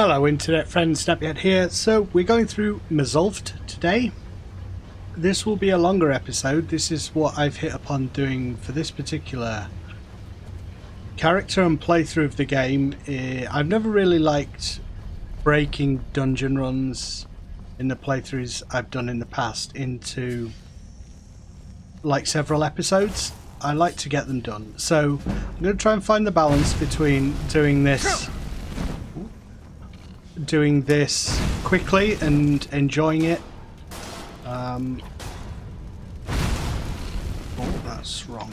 Hello internet friends, Napyet here. So we're going through Mzulft today. This will be a longer episode. This is what I've hit upon doing for this particular character and playthrough of the game. I've never really liked breaking dungeon runs in the playthroughs I've done in the past into like several episodes. I like to get them done. So I'm going to try and find the balance between doing this quickly and enjoying it. Oh, that's wrong.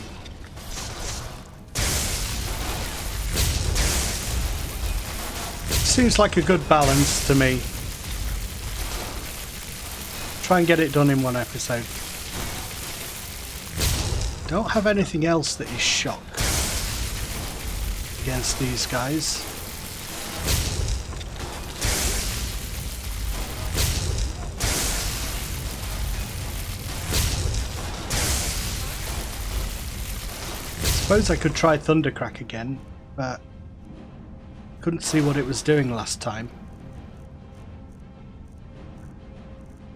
Seems like a good balance to me. Try and get it done in one episode. Don't have anything else that is shock against these guys. I suppose I could try Thundercrack again, but couldn't see what it was doing last time.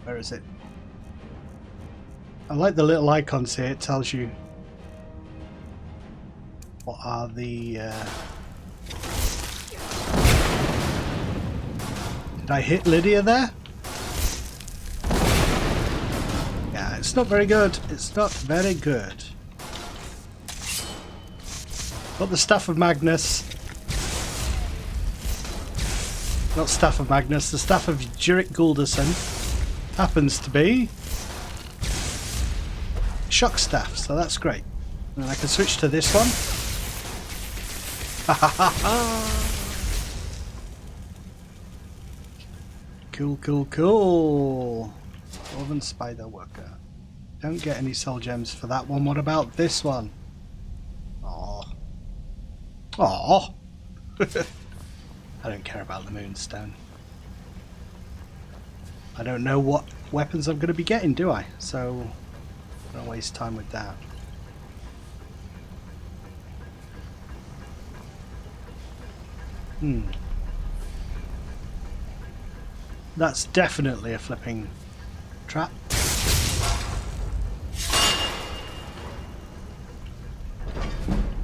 Where is it? I like the little icons here. It tells you what are the... Did I hit Lydia there? Yeah, it's not very good. It's not very good. Got the Staff of Magnus. Not Staff of Magnus, the Staff of Jurek Gulderson happens to be Shock Staff, so that's great. And I can switch to this one. Cool, cool, cool. Dwarven Spider Worker. Don't get any soul gems for that one. What about this one? Aww. Aww. I don't care about the Moonstone. I don't know what weapons I'm going to be getting, do I? So, I don't waste time with that. That's definitely a flipping trap.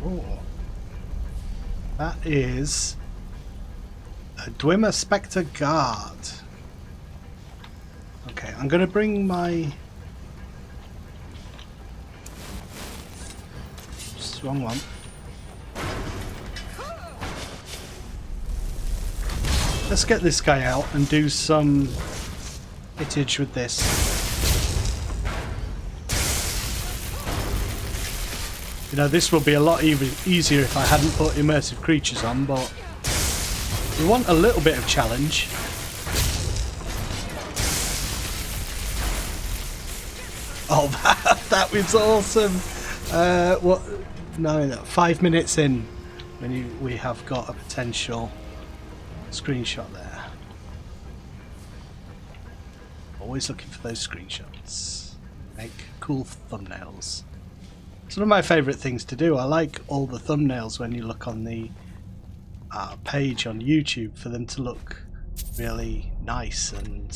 Oh. That is a Dwemer Spectre Guard. Okay, I'm going to bring my... Oops, wrong one. Let's get this guy out and do some hitage with this. You know, this will be a lot easier if I hadn't put immersive creatures on, but we want a little bit of challenge. Oh, that was awesome! What? No, 5 minutes in, when we have got a potential screenshot there. Always looking for those screenshots. Make cool thumbnails. It's one of my favourite things to do. I like all the thumbnails when you look on the page on YouTube, for them to look really nice and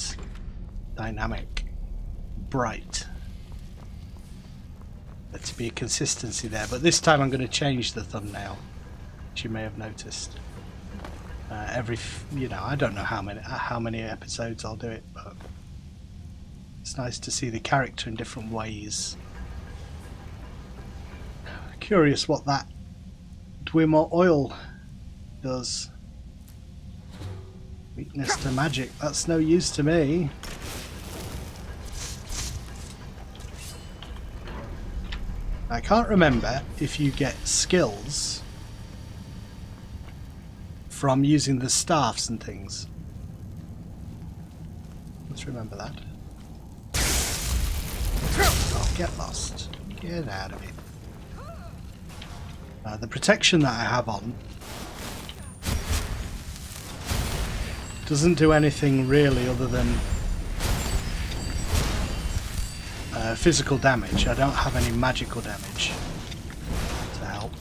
dynamic, bright. There to be a consistency there, but this time I'm going to change the thumbnail, which you may have noticed. You know, I don't know how many episodes I'll do it, but it's nice to see the character in different ways. Curious what that Dwemer oil does. Weakness to magic, that's no use to me. I can't remember if you get skills from using the staffs and things. Let's remember that. Oh, get lost. Get out of it. The protection that I have on doesn't do anything really other than physical damage. I don't have any magical damage to help.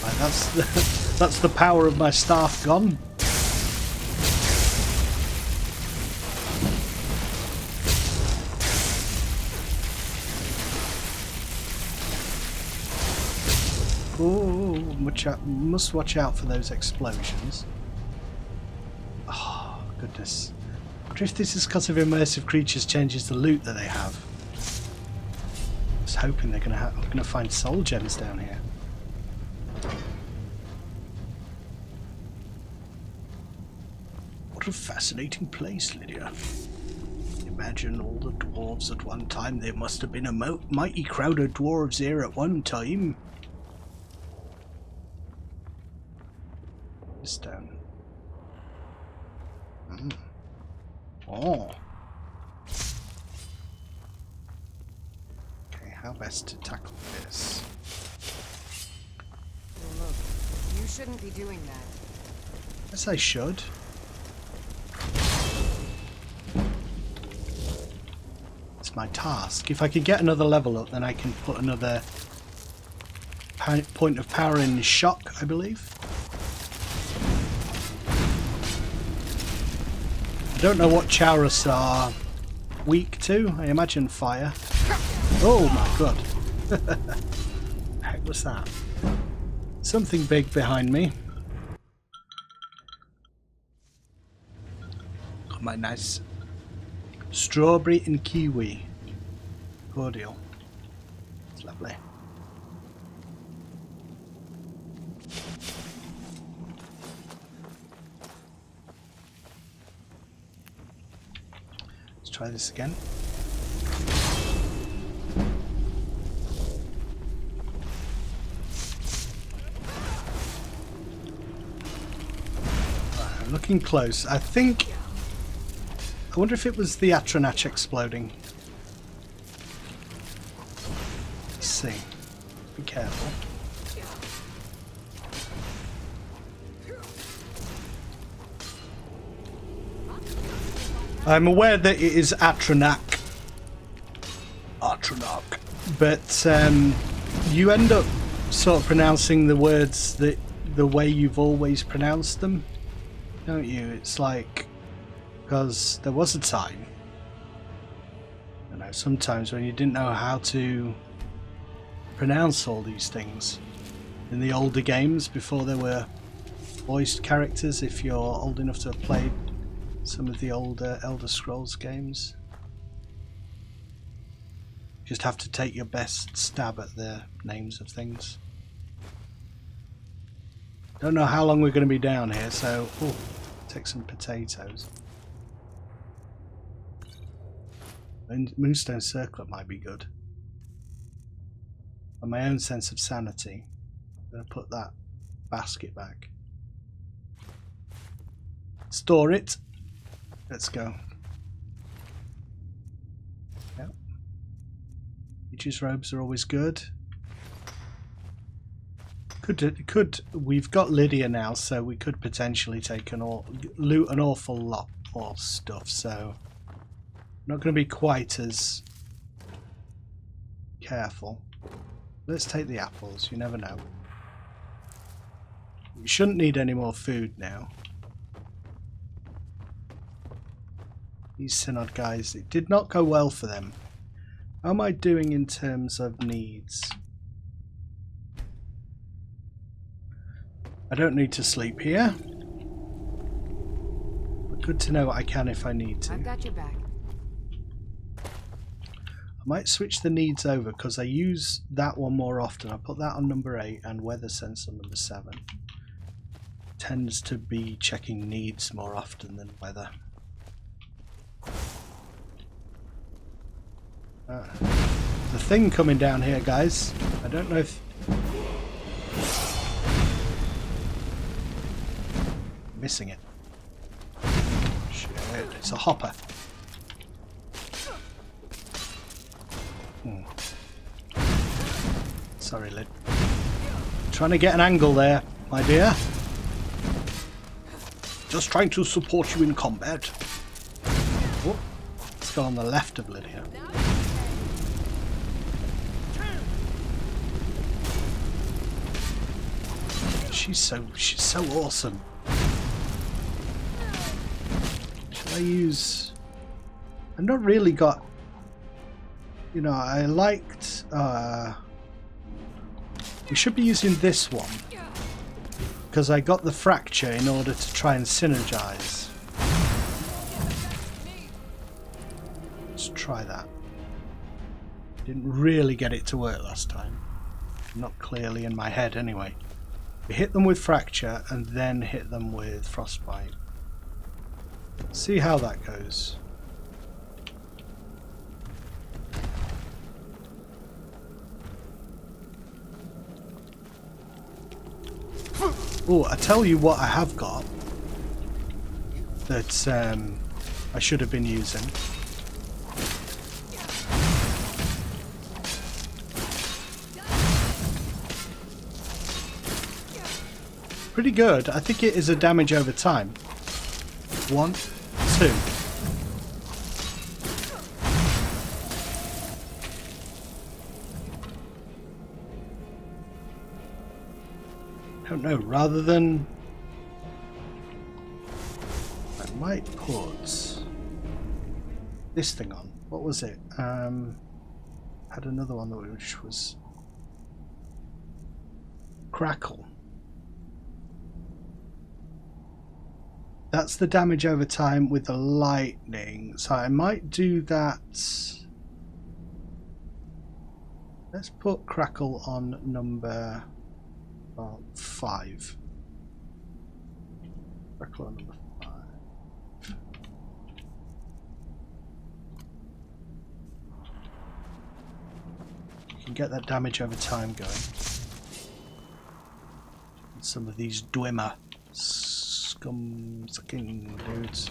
Right, that's That's the power of my staff gone. Oh, must watch out for those explosions. Oh, goodness. I wonder if this is because of immersive creatures changes the loot that they have. I was hoping they're gonna find soul gems down here. What a fascinating place, Lydia. Imagine all the dwarves at one time. There must have been a mighty crowd of dwarves here at one time. Stone. Oh. Okay, how best to tackle this? Look, you shouldn't be doing that. Yes, I should. It's my task. If I could get another level up, then I can put another point of power in shock, I believe. I don't know what Chaurus are weak to. I imagine fire. Oh my god. What the heck was that? Something big behind me. Got my nice strawberry and kiwi cordial. It's lovely. Try this again. I'm looking close. I wonder if it was the Atronach exploding. Let's see. Be careful. I'm aware that it is Atronach, but you end up sort of pronouncing the words the way you've always pronounced them, don't you? It's like, because there was a time, you know, sometimes when you didn't know how to pronounce all these things in the older games before there were voiced characters, if you're old enough to have played some of the older Elder Scrolls games. Just have to take your best stab at the names of things. Don't know how long we're going to be down here, so take some potatoes. Moonstone Circlet might be good. For my own sense of sanity, I'm going to put that basket back. Store it. Let's go. Yep. Witch's robes are always good. We've got Lydia now, so we could potentially take loot an awful lot more stuff, so not going to be quite as careful. Let's take the apples, you never know. We shouldn't need any more food now. These Synod guys, it did not go well for them. How am I doing in terms of needs? I don't need to sleep here. But good to know I can if I need to. I've got your back. I might switch the needs over because I use that one more often. I put that on number 8 and Weather Sense on number 7. Tends to be checking needs more often than weather. The thing coming down here, guys. I don't know if... missing it. Shit, it's a hopper. Sorry, Lid. Trying to get an angle there, my dear. Just trying to support you in combat. Oh, let's go on the left of Lydia. She's so awesome. Should I use... I've not really got... You know, I liked... we should be using this one. Because I got the fracture in order to try and synergize. Let's try that. Didn't really get it to work last time. Not clearly in my head anyway. We hit them with fracture and then hit them with frostbite. See how that goes. Oh, I tell you what I have got that I should have been using. Pretty good. I think it is a damage over time. 1, 2. I don't know, rather than... I might put this thing on. What was it? Had another one which was Crackle. That's the damage over time with the lightning. So I might do that. Let's put Crackle on number 5. Crackle on number 5. You can get that damage over time going. And some of these Dwemer scum-sucking dudes.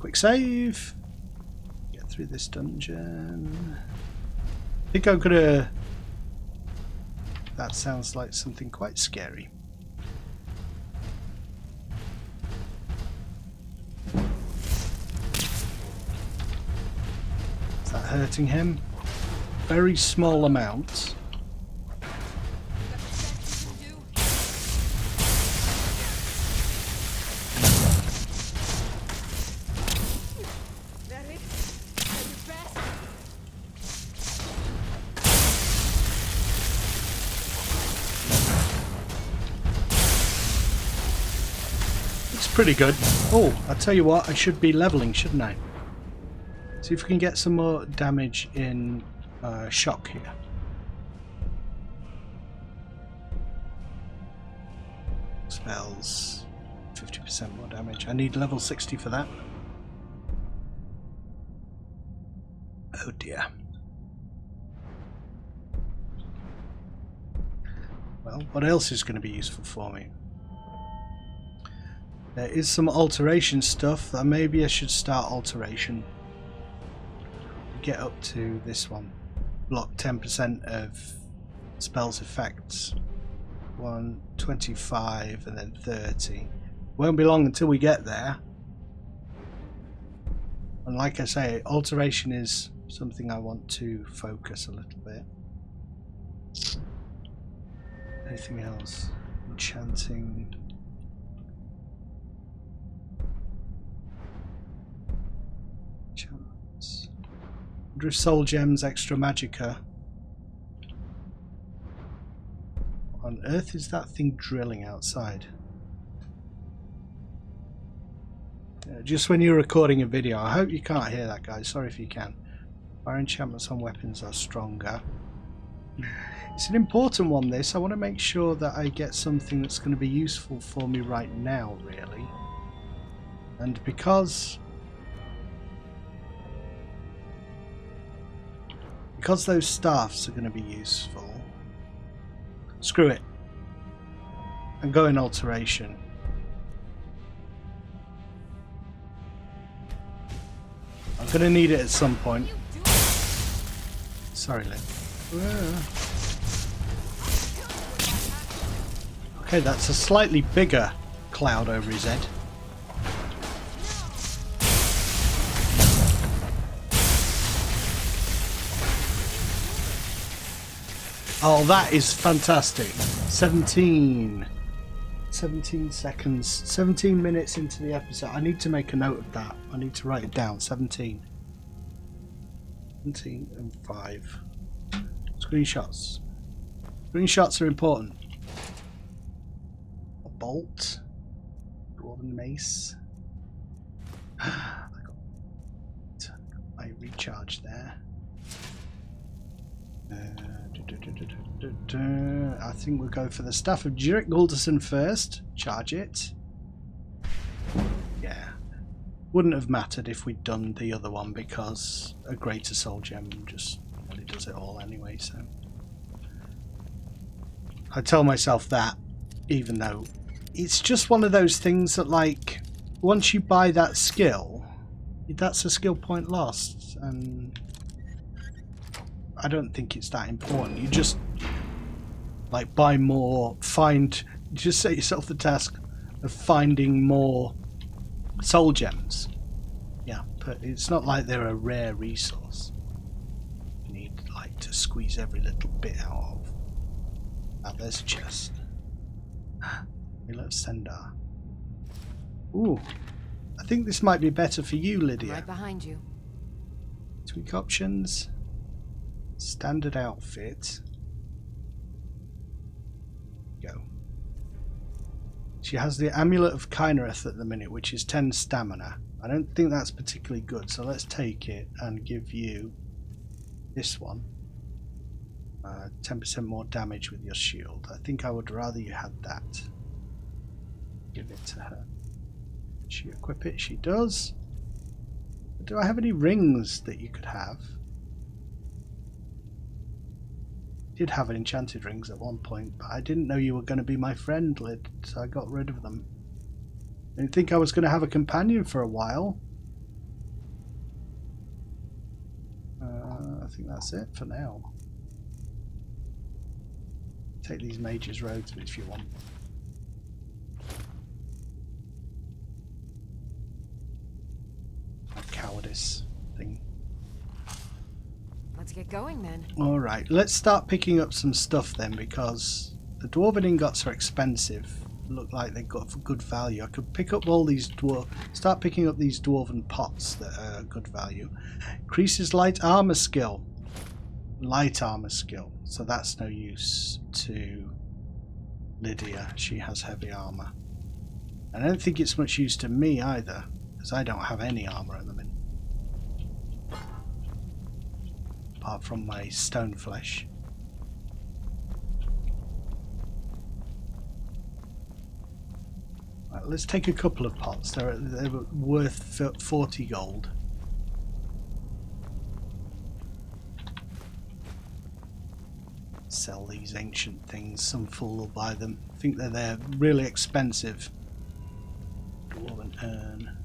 Quick save. Get through this dungeon. I think I'm gonna... That sounds like something quite scary. Is that hurting him? Very small amount. Pretty good. Oh, I'll tell you what, I should be leveling, shouldn't I? See if we can get some more damage in shock here. Spells, 50% more damage. I need level 60 for that. Oh dear. Well, what else is going to be useful for me? There is some alteration stuff that maybe I should start alteration. Get up to this one. Block 10% of spells effects. 125 and then 30. Won't be long until we get there. And like I say, alteration is something I want to focus a little bit. Anything else? Enchanting. Chance. 100 soul gems, extra magicka. What on earth is that thing drilling outside? Just when you're recording a video, I hope you can't hear that, guys. Sorry if you can. Fire enchantments on weapons are stronger. It's an important one, this. I want to make sure that I get something that's going to be useful for me right now, really. And because those staffs are going to be useful, screw it. I'm going alteration. I'm going to need it at some point. Sorry, Lynn. Okay, that's a slightly bigger cloud over his head. Oh, that is fantastic. 17 seconds, 17 minutes into the episode. I need to make a note of that. I need to write it down. 17 and 5. Screenshots. Screenshots are important. A bolt. Dwarven mace. I got my recharge there. I think we'll go for the Staff of Jurek Gulderson first. Charge it. Yeah. Wouldn't have mattered if we'd done the other one because a Greater Soul Gem just really does it all anyway, so. I tell myself that, even though it's just one of those things that, like, once you buy that skill, that's a skill point lost, and I don't think it's that important. You just, like, buy more, just set yourself the task of finding more soul gems. Yeah, but it's not like they're a rare resource. You need, like, to squeeze every little bit out of. Oh, there's a chest. Let's send her. Ooh, I think this might be better for you, Lydia. Right behind you. Tweak options. Standard outfit. Go. She has the Amulet of Kynareth at the minute, which is 10 stamina. I don't think that's particularly good, so let's take it and give you this one. 10% more damage with your shield. I think I would rather you had that. Give it to her. She equip it? She does. Do I have any rings that you could have? Did have enchanted rings at one point, but I didn't know you were going to be my friend, Lyd, so I got rid of them. I didn't think I was going to have a companion for a while. I think that's it for now. Take these mages' roads if you want. A cowardice thing. Let's get going then. Alright, let's start picking up some stuff then, because the dwarven ingots are expensive. Look like they've got good value. I could pick up all these start picking up these dwarven pots that are good value. Increases light armor skill. Light armor skill. So that's no use to Lydia. She has heavy armor. I don't think it's much use to me either, because I don't have any armor at the minute. Apart from my stone flesh. Right, let's take a couple of pots. They're worth 40 gold. Sell these ancient things. Some fool will buy them. I think they're really expensive. Dwarven urn.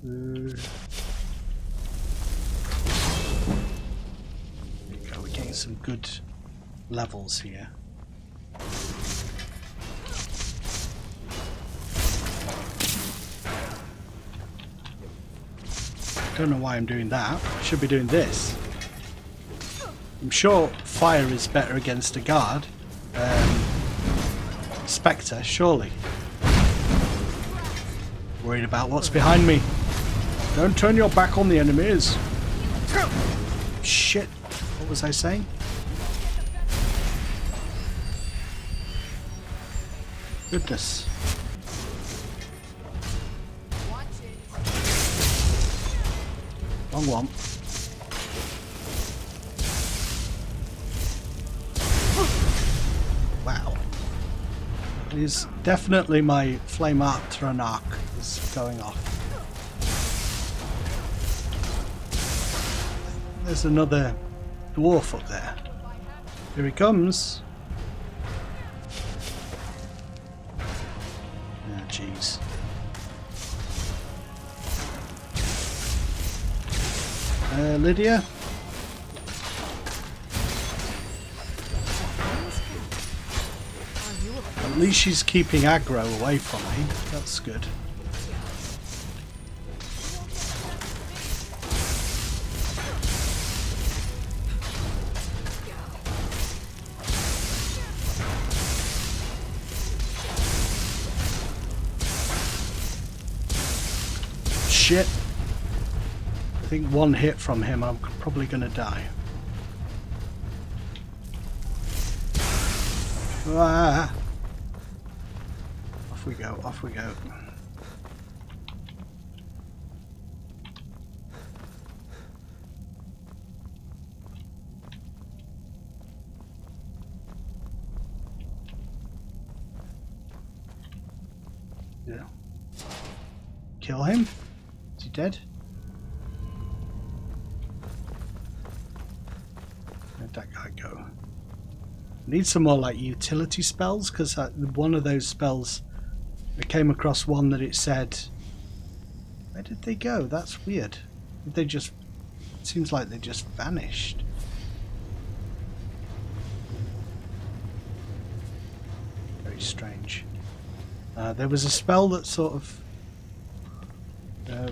There we go. We're getting some good levels here. Don't know why I'm doing that. I should be doing this. I'm sure fire is better against a guard. Spectre, surely. Worried about what's behind me. Don't turn your back on the enemies. Shit. What was I saying? Goodness. Wrong one. Wow. It is definitely my flame arc is going off. There's another dwarf up there. Here he comes. Ah, jeez. Lydia? At least she's keeping aggro away from me. That's good. shit. I think one hit from him, I'm probably going to die. Ah. Off we go, off we go. Yeah. Kill him? Is he dead? Where'd that guy go? Need some more like utility spells, because one of those spells, I came across one that it said, where did they go? That's weird. They just, it seems like they just vanished. Very strange. There was a spell that sort of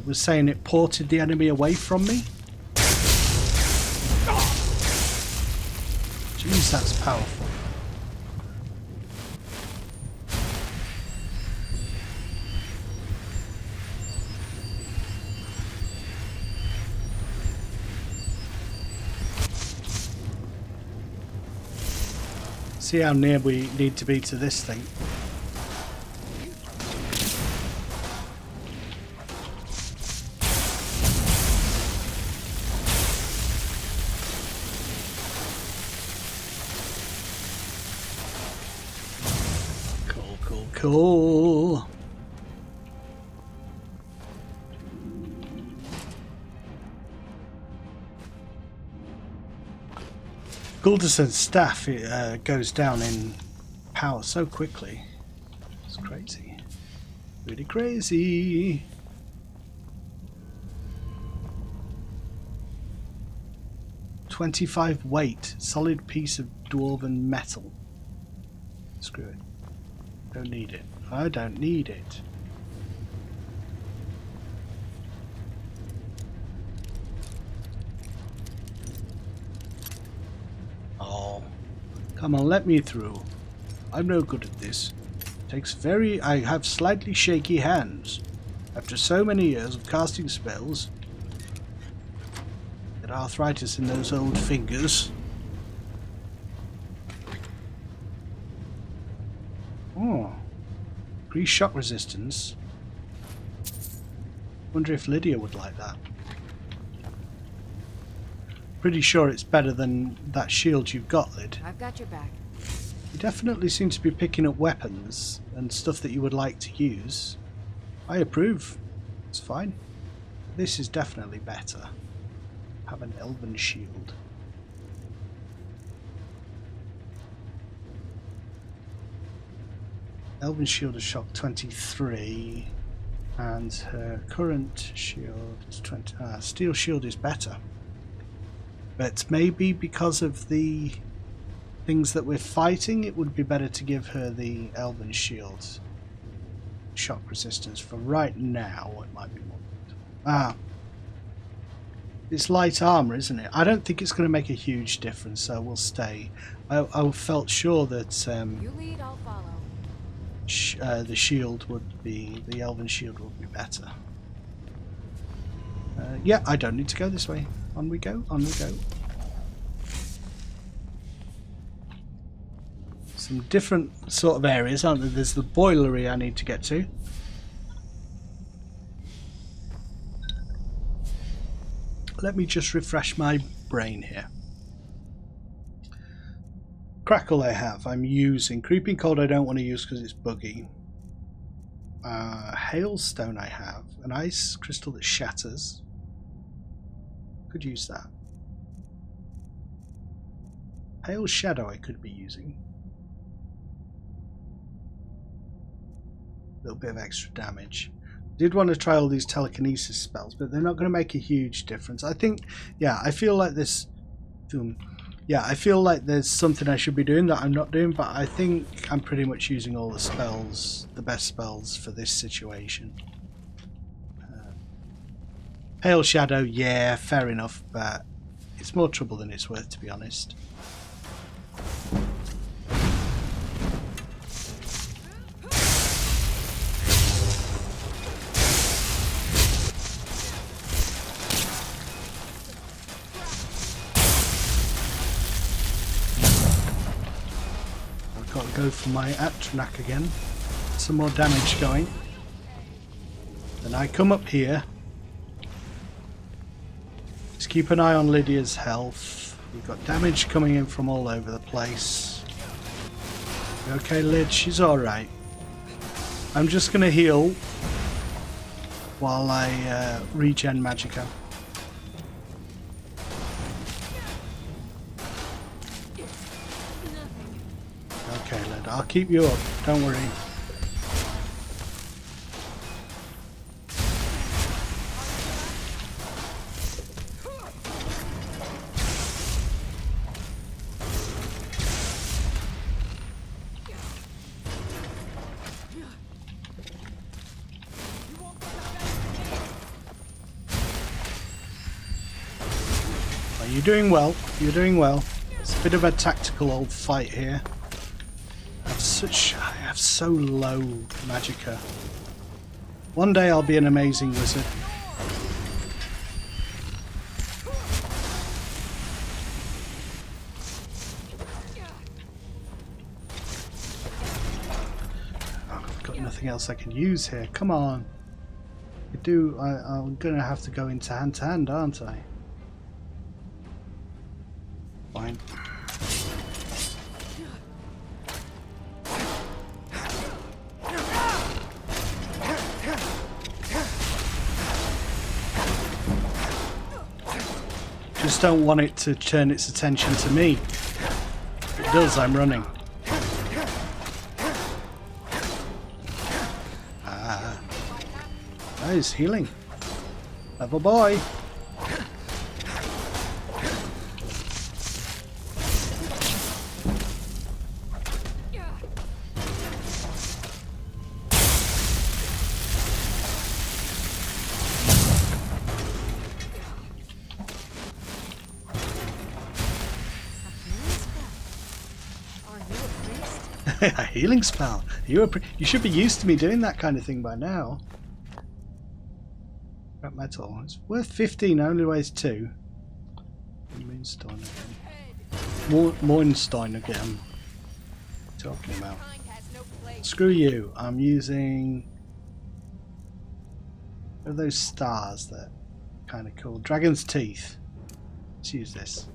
was saying it ported the enemy away from me. Jeez, that's powerful. See how near we need to be to this thing. Cool. Gulderson's staff goes down in power so quickly. It's crazy. Really crazy. $25 weight. Solid piece of dwarven metal. Screw it. Don't need it. I don't need it. Oh, come on, let me through. I'm no good at this. I have slightly shaky hands. After so many years of casting spells, get arthritis in those old fingers. Oh, increased shock resistance. Wonder if Lydia would like that. Pretty sure it's better than that shield you've got, Lyd. I've got your back. You definitely seem to be picking up weapons and stuff that you would like to use. I approve. It's fine. This is definitely better. Have an elven shield. Elven shield is shock 23 and her current shield is 20. Steel shield is better. But maybe because of the things that we're fighting, it would be better to give her the elven shield shock resistance for right now. It might be more. It's light armor, isn't it? I don't think it's going to make a huge difference, so we'll stay. I felt sure that You lead, I'll follow. The shield would be, the elven shield would be better. Yeah, I don't need to go this way. On we go, on we go. Some different sort of areas, aren't there? There's the boilery I need to get to. Let me just refresh my brain here. Crackle I have, I'm using. Creeping Cold I don't want to use because it's buggy. Hailstone I have. An ice crystal that shatters. Could use that. Hail Shadow I could be using. A little bit of extra damage. Did want to try all these telekinesis spells, but they're not going to make a huge difference. I think, yeah, I feel like this... Yeah, I feel like there's something I should be doing that I'm not doing, but I think I'm pretty much using all the spells, the best spells for this situation. Hail Shadow, yeah, fair enough, but it's more trouble than it's worth, to be honest. go for my Atronach again. Some more damage going. Then I come up here. Just keep an eye on Lydia's health. We've got damage coming in from all over the place. You okay, Lyd? She's alright. I'm just going to heal while I regen Magicka. Okay, Lyd, I'll keep you up. Don't worry. You're doing well. You're doing well. It's a bit of a tactical old fight here. I have so low Magicka. One day I'll be an amazing wizard. Oh, I've got nothing else I can use here. Come on. I'm gonna have to go into hand to hand, aren't I? Fine. Just don't want it to turn its attention to me. If it does, I'm running. Ah. Oh, he's healing. Level boy. A healing spell. You should be used to me doing that kind of thing by now. Scrap metal. It's worth 15. Only weighs 2. Moonstone again. Moonstone again. What are you talking about? Screw you. I'm using. What are those stars that are kind of cool? Dragon's Teeth. Let's use this.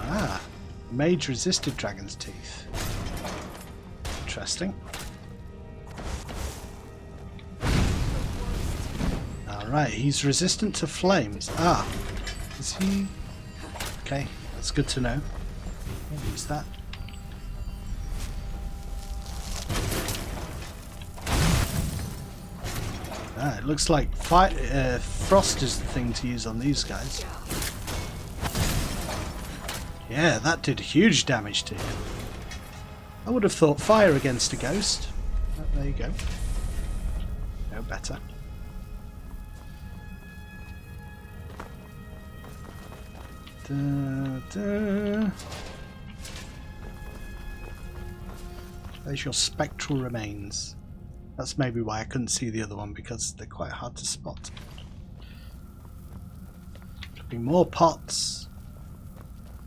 Ah, mage resisted Dragon's Teeth. Interesting. Alright, he's resistant to flames. Ah, is he? Okay, that's good to know. I'll use that. Ah, it looks like frost is the thing to use on these guys. Yeah, that did huge damage to him. I would have thought fire against a ghost. Oh, there you go. No better. There's your spectral remains. That's maybe why I couldn't see the other one, because they're quite hard to spot. There'll be more pots.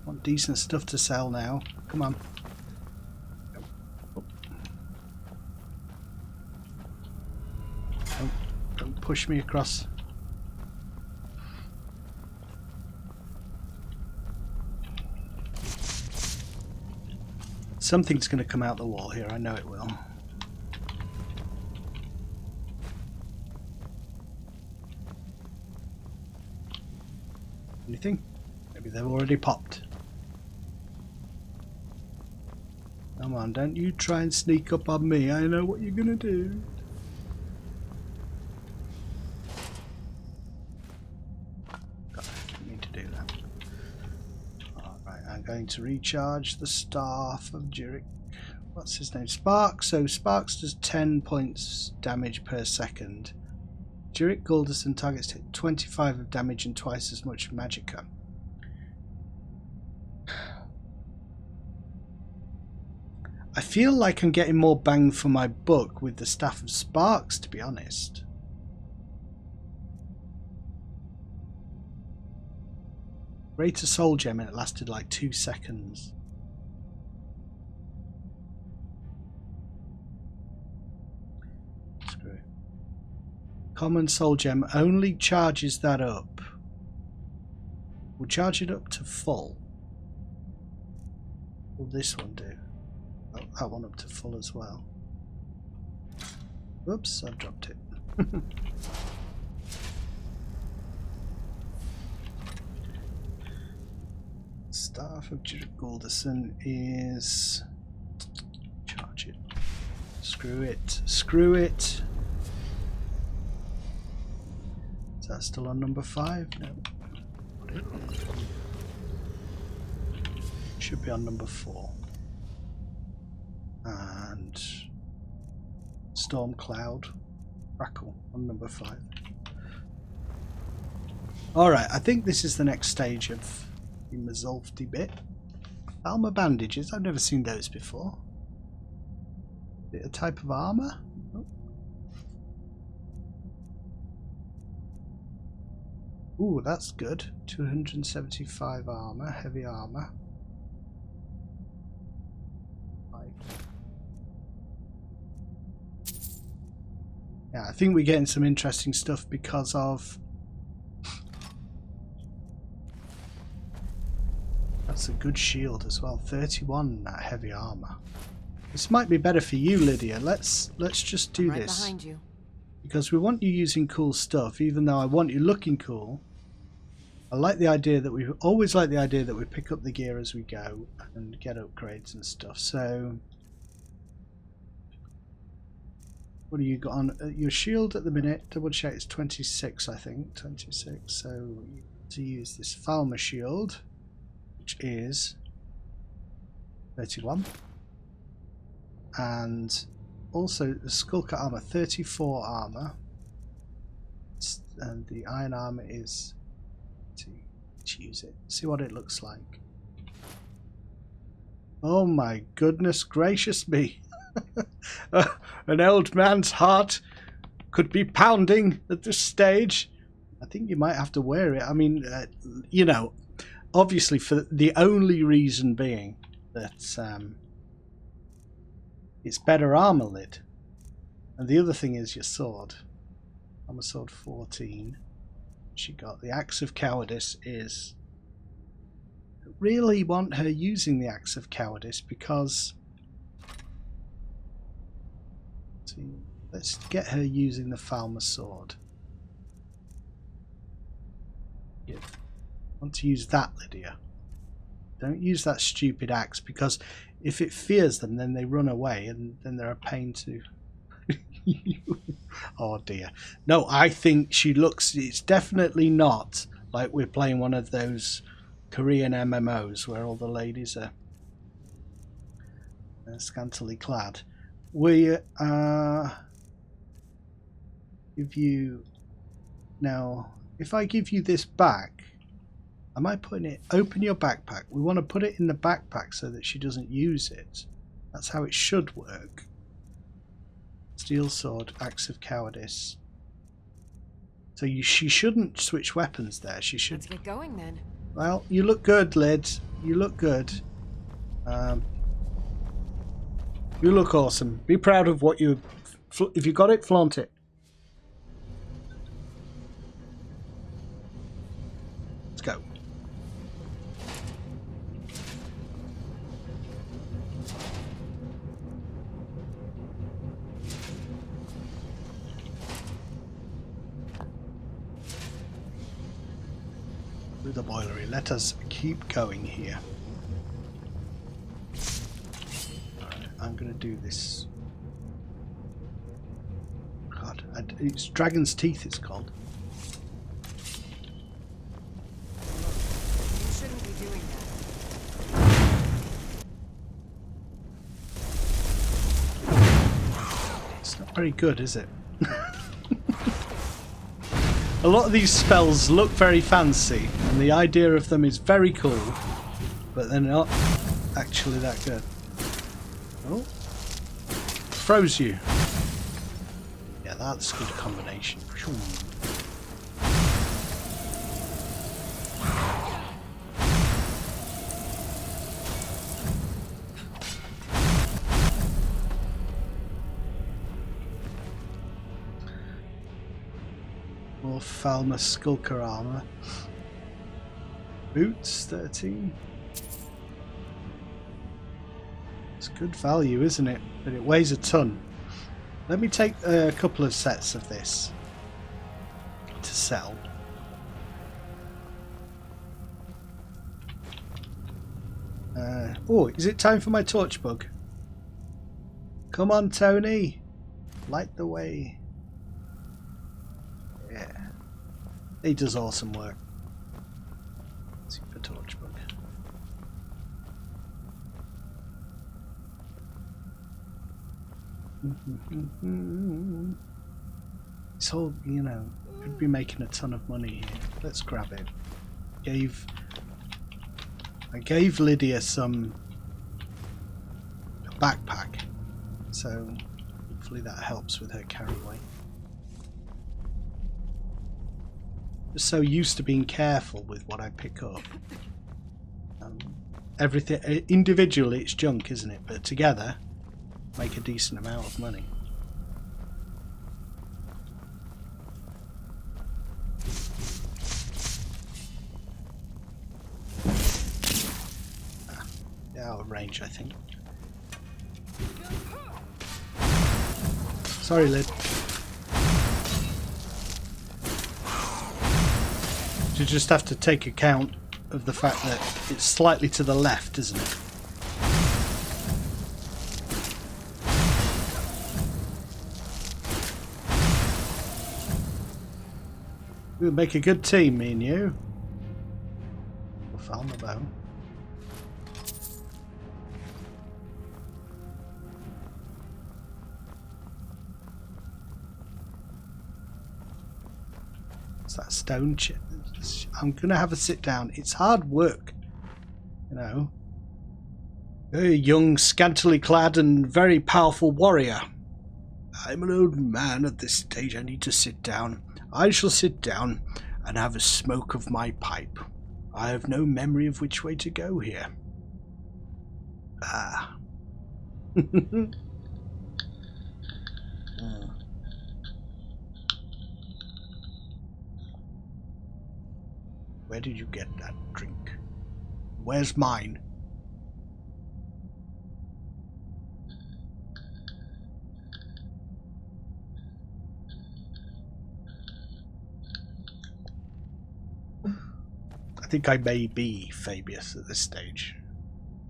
Want decent stuff to sell now. Come on. Oh. Don't push me across. Something's going to come out the wall here. I know it will. Anything? Maybe they've already popped. Come on, don't you try and sneak up on me. I know what you're gonna do. God, I didn't mean to do that. Alright, I'm going to recharge the Staff of Juric. What's his name? Sparks. So Sparks does 10 points damage per second. Juric Gulderson targets take 25 of damage and twice as much Magicka. I feel like I'm getting more bang for my buck with the Staff of Sparks, to be honest. Greater soul gem and it lasted like 2 seconds. Screw it. Common soul gem only charges that up. We'll charge it up to full. Will this one do? Oh, that one up to full as well. Whoops, I've dropped it. Staff of Gulderson is... Charge it. Screw it. Screw it. Is that still on number 5? No. Should be on number 4. And Storm Cloud Crackle on number 5. Alright, I think this is the next stage of the Mzulfty bit. Alma bandages, I've never seen those before. Is it a type of armour? Oh. Ooh, that's good. 275 armour, heavy armour. Yeah, I think we're getting some interesting stuff because of... That's a good shield as well. 31 that heavy armor. This might be better for you, Lydia. Let's just do right this. Behind you. Because we want you using cool stuff, even though I want you looking cool. I like the idea that we always like the idea that we pick up the gear as we go and get upgrades and stuff. So what do you got on your shield at the minute? Double check, it's 26, I think. 26. So you have to use this Falmer shield, which is 31. And also the Skulker armor, 34 armor. And the iron armor is to use it. See what it looks like. Oh my goodness gracious me. An old man's heart could be pounding at this stage. I think you might have to wear it. I mean, you know, obviously for the only reason being that it's better armor lid. And the other thing is your sword. Armor sword 14. She got the Axe of Cowardice is... I really want her using the Axe of Cowardice because... Let's get her using the Falmer sword. Yeah. I want to use that, Lydia. Don't use that stupid axe because if it fears them then they run away and then they're a pain to... Oh dear. No, I think she looks... It's definitely not like we're playing one of those Korean MMOs where all the ladies are scantily clad. We give you... Now, if I give you this back, am I putting it... Open your backpack. We want to put it in the backpack so that she doesn't use it. That's how it should work. Steel sword, Axe of Cowardice. So she shouldn't switch weapons there. She should... Let's get going then. Well, you look good, Lyd. You look good. You look awesome. Be proud of what you... If you got it, flaunt it. Let's go. Through the boilery. Let us keep going here. I'm going to do this. God, it's Dragon's Teeth it's called. You shouldn't be doing that. It's not very good, is it? A lot of these spells look very fancy, and the idea of them is very cool, but they're not actually that good. Oh, froze you. Yeah, that's a good combination. More Falmer Skulker armor. Boots, 13. It's good value, isn't it? But it weighs a ton. Let me take a couple of sets of this to sell. Oh, is it time for my torch bug? Come on, Tony. Light the way. Yeah. He does awesome work. Super torch bug. It's all, you know, could be making a ton of money here. Let's grab it. I gave Lydia a backpack, so hopefully that helps with her carry weight. Just so used to being careful with what I pick up. Everything individually, it's junk, isn't it? But together, make a decent amount of money. Out of range, I think. Sorry, Lid. You just have to take account of the fact that it's slightly to the left, isn't it? We'll make a good team, me and you. We'll farm the bow. That stone chip. I'm gonna have a sit down. It's hard work, you know. A young, scantily clad and very powerful warrior. I'm an old man at this stage. I need to sit down. I shall sit down and have a smoke of my pipe. I have no memory of which way to go here. Ah. Where did you get that drink? Where's mine? I think I may be Fabius at this stage.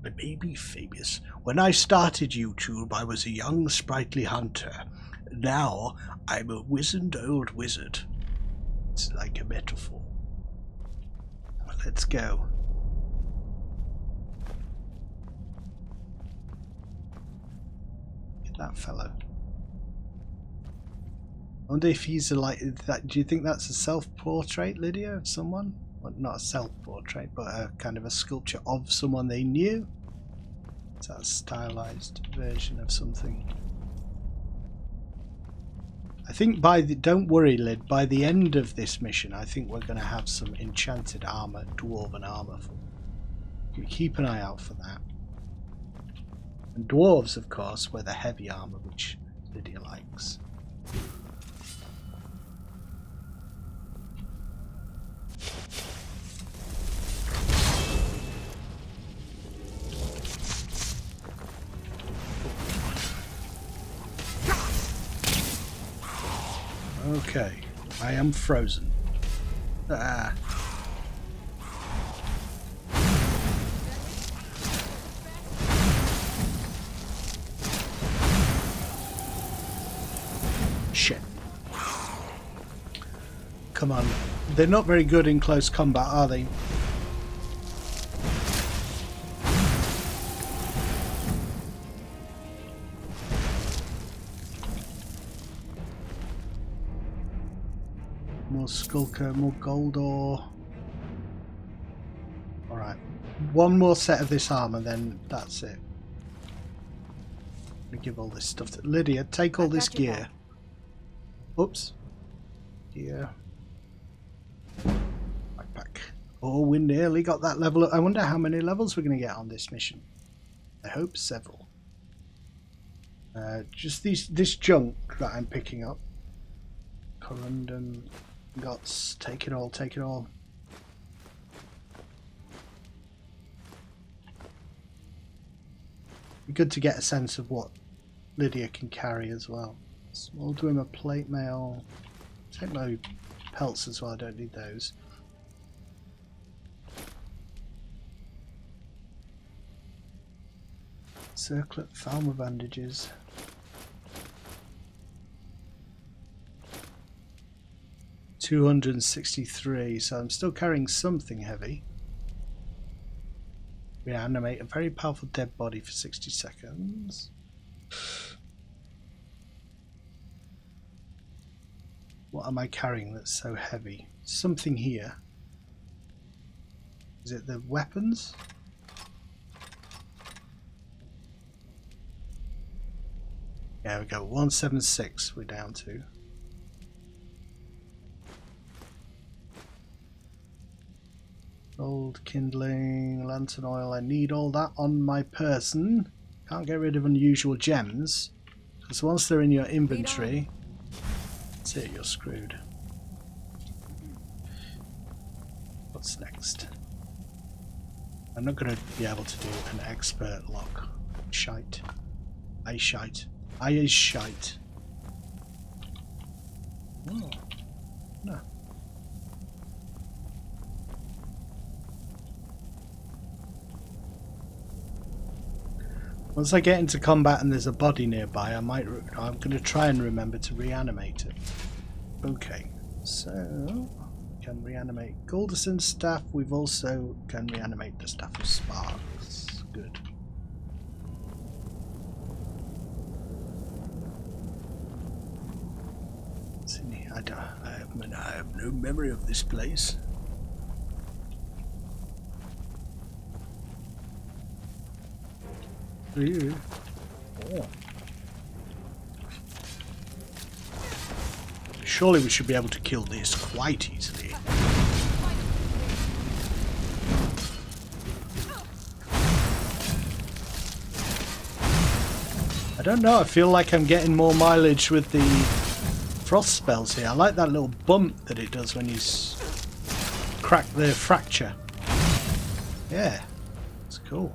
I may be Fabius. When I started YouTube, I was a young, sprightly hunter. Now, I'm a wizened old wizard. It's like a metaphor. Let's go. Get that fellow. I wonder if he's like that. Do you think that's a self-portrait, Lydia, of someone? Well, not a self-portrait, but a kind of a sculpture of someone they knew. Is that a stylized version of something? I think don't worry, Lyd, by the end of this mission I think we're going to have some enchanted armour, dwarven armour. Keep an eye out for that. And dwarves, of course, wear the heavy armour, which Lydia likes. Okay, I am frozen. Ah. Shit. Come on. They're not very good in close combat, are they? More Skulker, more gold ore. Alright. One more set of this armour, then that's it. Let me give all this stuff to Lydia. Take all this gear. Oops. Gear. Backpack. Oh, we nearly got that level. I wonder how many levels we're going to get on this mission. I hope several. Just this junk that I'm picking up. Corundum. Gots, take it all, take it all. Be good to get a sense of what Lydia can carry as well. Small Dwemer plate mail. Take my pelts as well, I don't need those. Circlet Falmer bandages. 263, so I'm still carrying something heavy. Reanimate a very powerful dead body for 60 seconds. What am I carrying that's so heavy? Something here. Is it the weapons? There we go, 176 we're down to. Gold, kindling, lantern oil, I need all that on my person. Can't get rid of unusual gems, because once they're in your inventory, that's it, you're screwed. What's next? I'm not going to be able to do an expert lock. Shite. I shite. I is shite. Oh. No. Once I get into combat and there's a body nearby, I'm going to try and remember to reanimate it. Okay, so can reanimate Golderson's staff. We've also can reanimate the staff of Sparks. Good. I have no memory of this place. Ooh. Oh. Surely we should be able to kill this quite easily. I don't know, I feel like I'm getting more mileage with the frost spells here. I like that little bump that it does when you crack the fracture. Yeah, it's cool.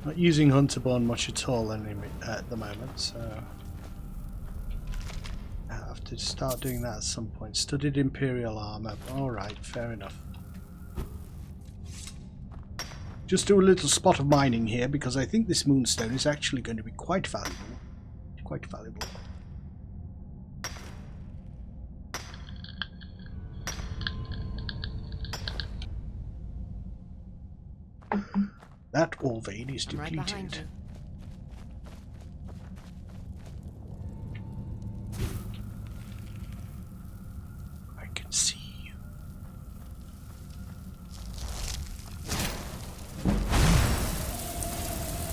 Not using Hunterborn much at all at the moment, so I have to start doing that at some point. Studied Imperial armor. Alright, fair enough. Just do a little spot of mining here because I think this moonstone is actually going to be quite valuable. Quite valuable. That ore vein is depleted. I can see you.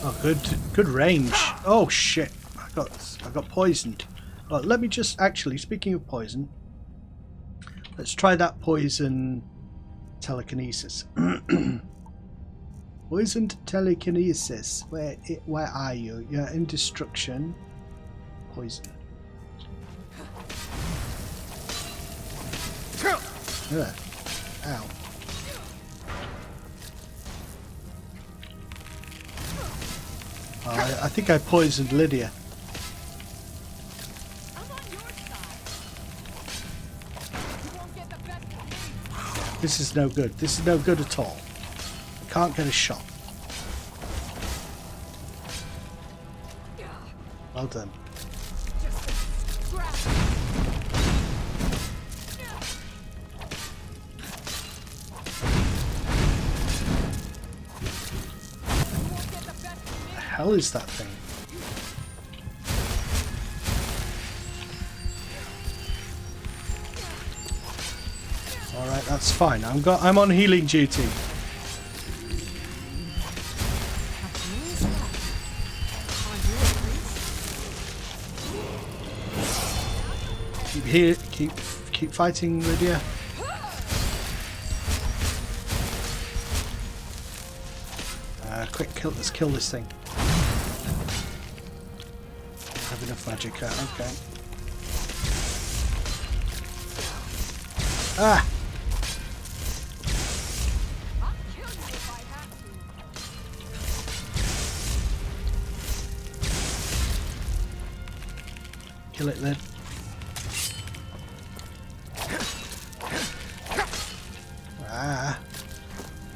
Oh, good range. Oh shit! I got poisoned. Oh, let me just actually. Speaking of poison, let's try that poison telekinesis. Poisoned telekinesis. Where are you? You're in destruction. Poison. Ugh. Ow. I think I poisoned Lydia. This is no good. This is no good at all. Can't get a shot. Well done. What the hell is that thing? All right, that's fine. I'm on healing duty. Here, keep fighting, Lydia. Quick, let's kill this thing. have enough magicka, okay. Ah! I'll kill you if I have to. Kill it then. Ah!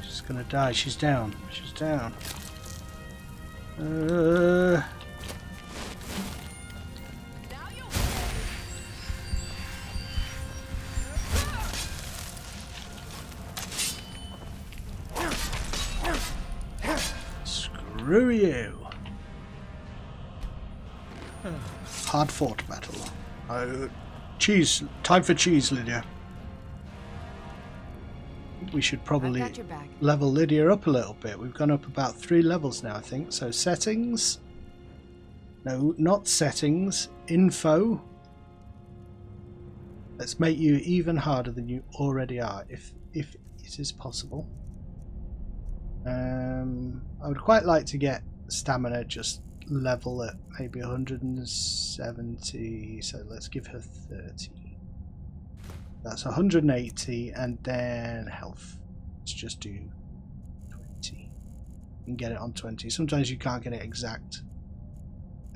She's gonna die. She's down. She's down. Screw you. Hard fought battle. Cheese. Time for cheese, Lydia. We should probably I've got your back. level Lydia up a little bit. We've gone up about 3 levels now, I think. So settings. No, not settings. Info. Let's make you even harder than you already are, if it is possible. I would quite like to get stamina just level at maybe 170. So let's give her 30. That's 180, and then health. Let's just do 20. And get it on 20. Sometimes you can't get it exact.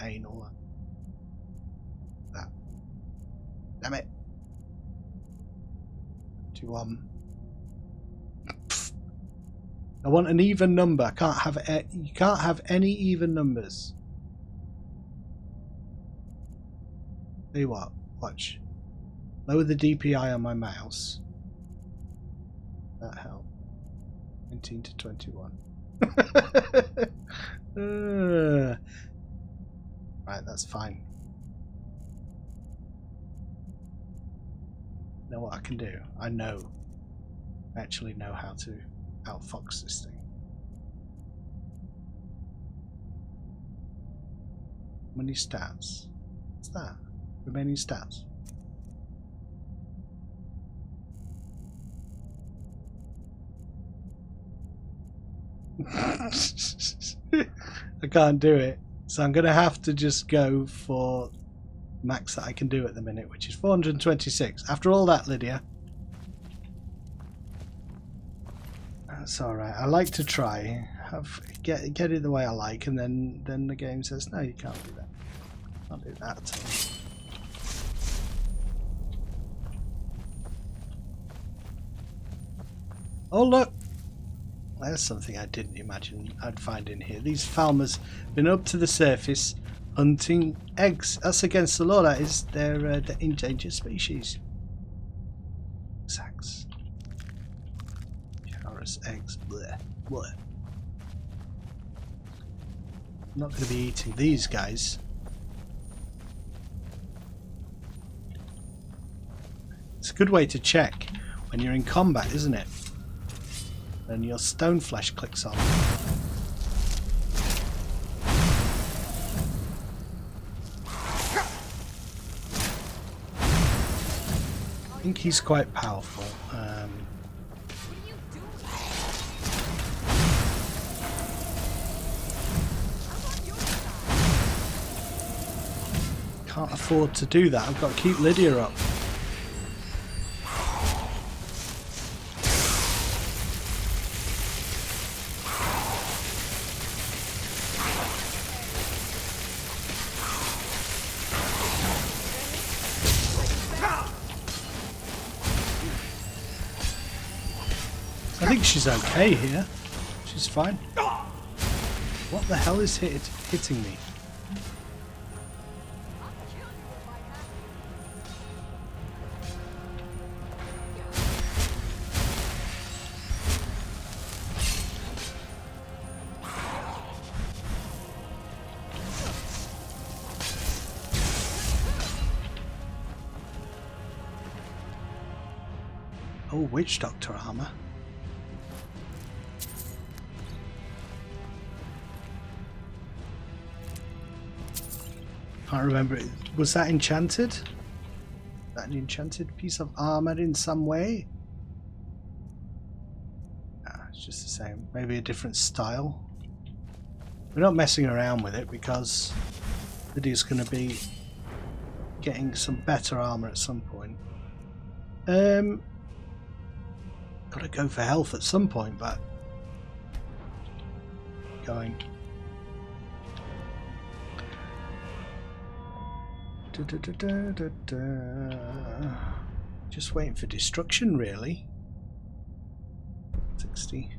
Anal. That. Damn it. 21. I want an even number. You can't have any even numbers. Tell you what. Watch. Lower the DPI on my mouse. That helped. 19 to 21. Right, that's fine. You know what I can do? I actually know how to outfox this thing. How many stats? What's that? Remaining stats. I can't do it, so I'm gonna have to just go for max that I can do at the minute, which is 426. After all that, Lydia, that's all right. I like to try, get it the way I like, and then the game says no, you can't do that. Can't do that at all. Oh look! There's something I didn't imagine I'd find in here. These Falmers been up to the surface hunting eggs. That's against the law, that is. They're endangered species. Sacks. Chaurus eggs. Blech. Blech. I'm not going to be eating these guys. It's a good way to check when you're in combat, isn't it? And your stone flesh clicks on. I think he's quite powerful. Can't afford to do that. I've got to keep Lydia up. I think she's okay here. She's fine. What the hell is hitting me? Oh, witch doctor armor. Can't remember. Was that enchanted? That an enchanted piece of armor in some way? Ah, it's just the same. Maybe a different style. We're not messing around with it because Lydia's going to be getting some better armor at some point. Gotta go for health at some point, but going. Just waiting for destruction, really. 60.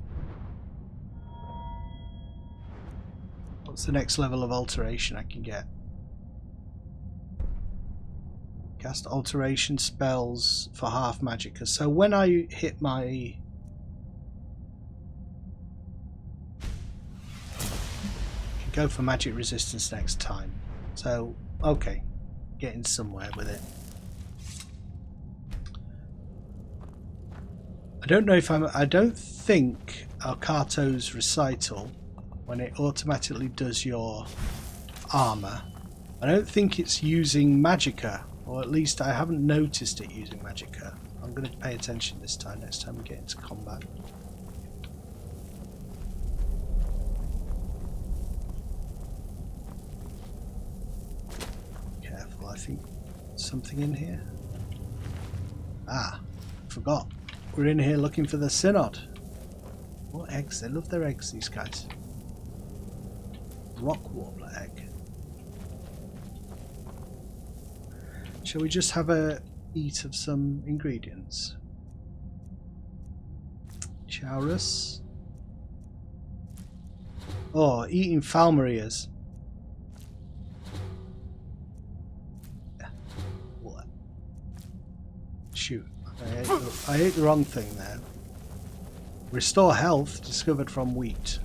What's the next level of alteration I can get? Cast alteration spells for half magicka. So when I hit my... I can go for magic resistance next time. So, okay. Getting somewhere with it. I don't know if I don't think Arcato's recital, when it automatically does your armor, I don't think it's using magicka, or at least I haven't noticed it using magicka. I'm going to pay attention this time, next time we get into combat. Careful, I think something in here. Ah, forgot. We're in here looking for the synod. What eggs? They love their eggs, these guys. Rock warbler egg. Shall we just have a eat of some ingredients? Chaurus. Oh, eating falmerias. Yeah. What? Shoot. I ate the wrong thing there. Restore health discovered from wheat.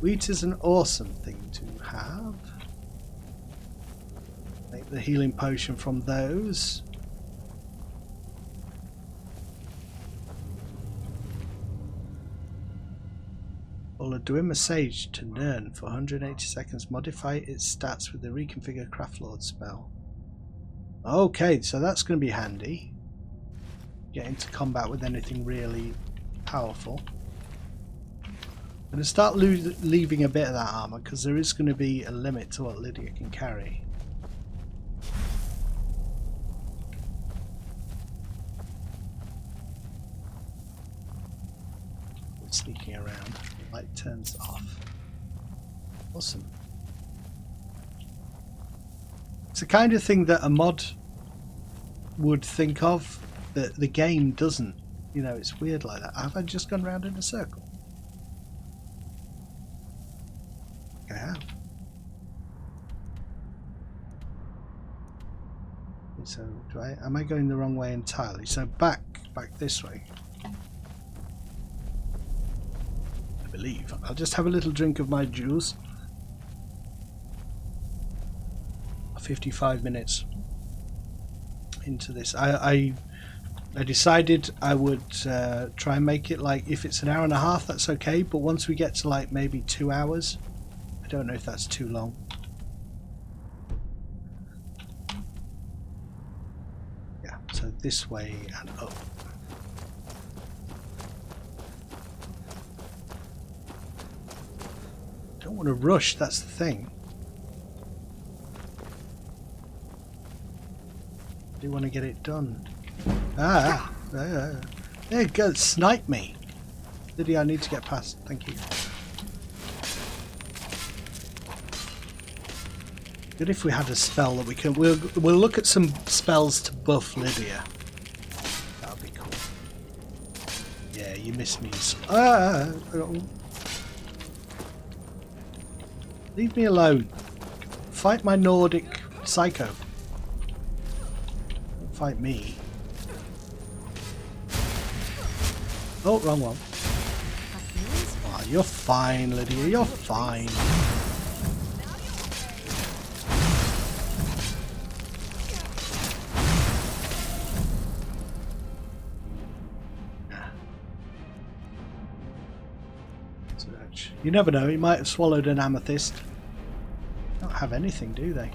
Wheat is an awesome thing to have. Make the healing potion from those. Or a Dwemer Sage to Nern for 180 seconds. Modify its stats with the reconfigure Craftlord spell. Okay, so that's going to be handy. Get into combat with anything really powerful. I'm going to start leaving a bit of that armor because there is going to be a limit to what Lydia can carry. We're sneaking around. The light turns off. Awesome. It's the kind of thing that a mod would think of that the game doesn't. You know, it's weird like that. Have I just gone round in a circle? I have. So am I going the wrong way entirely? So back this way. I believe. I'll just have a little drink of my juice. 55 minutes into this. I decided I would try and make it like, if it's an hour and a half, that's okay, but once we get to like maybe 2 hours, I don't know if that's too long. Yeah, so this way and up. Don't want to rush, that's the thing. I do want to get it done. There you go, snipe me. Lydia, I need to get past, thank you. Good if we had a spell that we can... We'll look at some spells to buff Lydia. That would be cool. Yeah, you missed me. Leave me alone. Fight my Nordic psycho. Don't fight me. Oh, wrong one. Oh, you're fine, Lydia. You're fine. You never know, he might have swallowed an amethyst. They don't have anything, do they?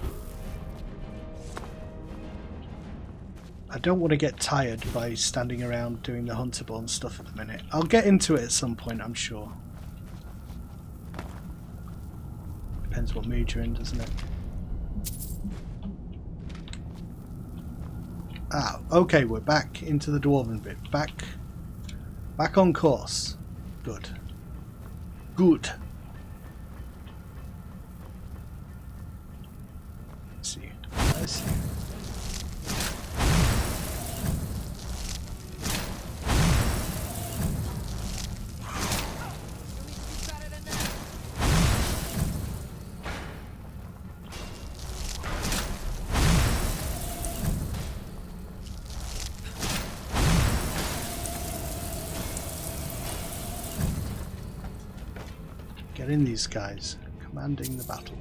I don't want to get tired by standing around doing the Hunterborn stuff at the minute. I'll get into it at some point, I'm sure. Depends what mood you're in, doesn't it? Ah, okay, we're back into the dwarven bit. Back on course. Good. Good. Let's see. Let's see. Get in these guys. Commanding the battle.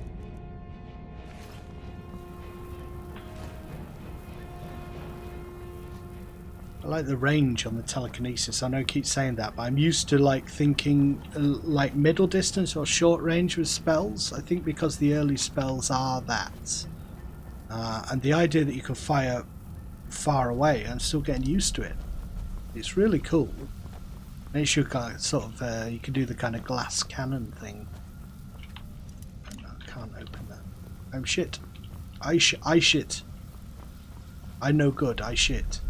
I like the range on the telekinesis. I know I keep saying that, but I'm used to like thinking like middle distance or short range with spells. I think because the early spells are that. And the idea that you can fire far away, I'm still getting used to it. It's really cool. Makes you kind of sort of you can do the kind of glass cannon thing. I can't open that. I'm shit. I shit. I no good. I shit.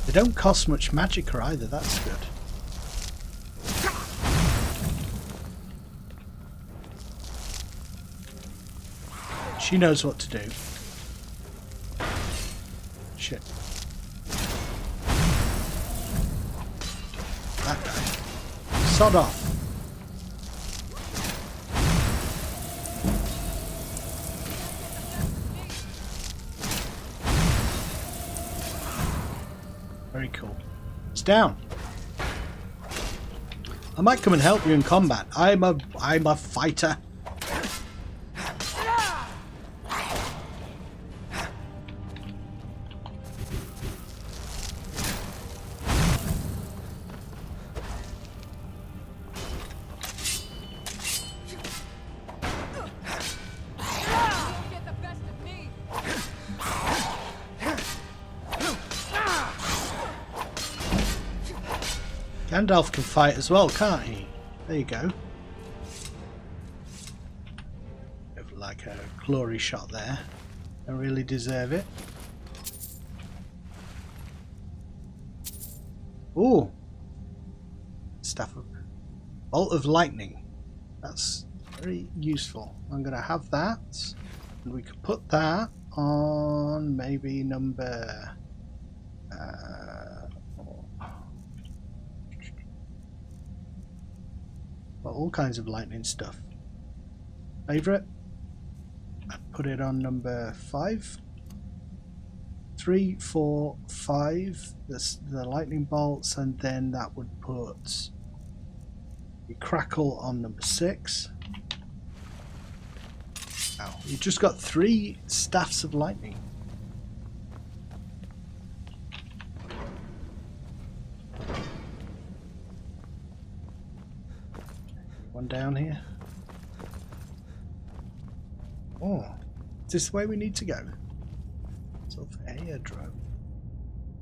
They don't cost much magicka either. That's good. She knows what to do. Shit. That guy. Sod off. Very cool. It's down. I might come and help you in combat. I'm a fighter. Gandalf can fight as well, can't he? There you go. Like a glory shot there. I really deserve it. Ooh! Staff of Bolt of Lightning. That's very useful. I'm going to have that. And we could put that on maybe number... all kinds of lightning stuff. Favorite? I'd put it on number 5. 3, 4, 5. The lightning bolts, and then that would put the crackle on number 6. Wow, you just got 3 staffs of lightning. One down here. Oh, is this the way we need to go? Sort of airdrome.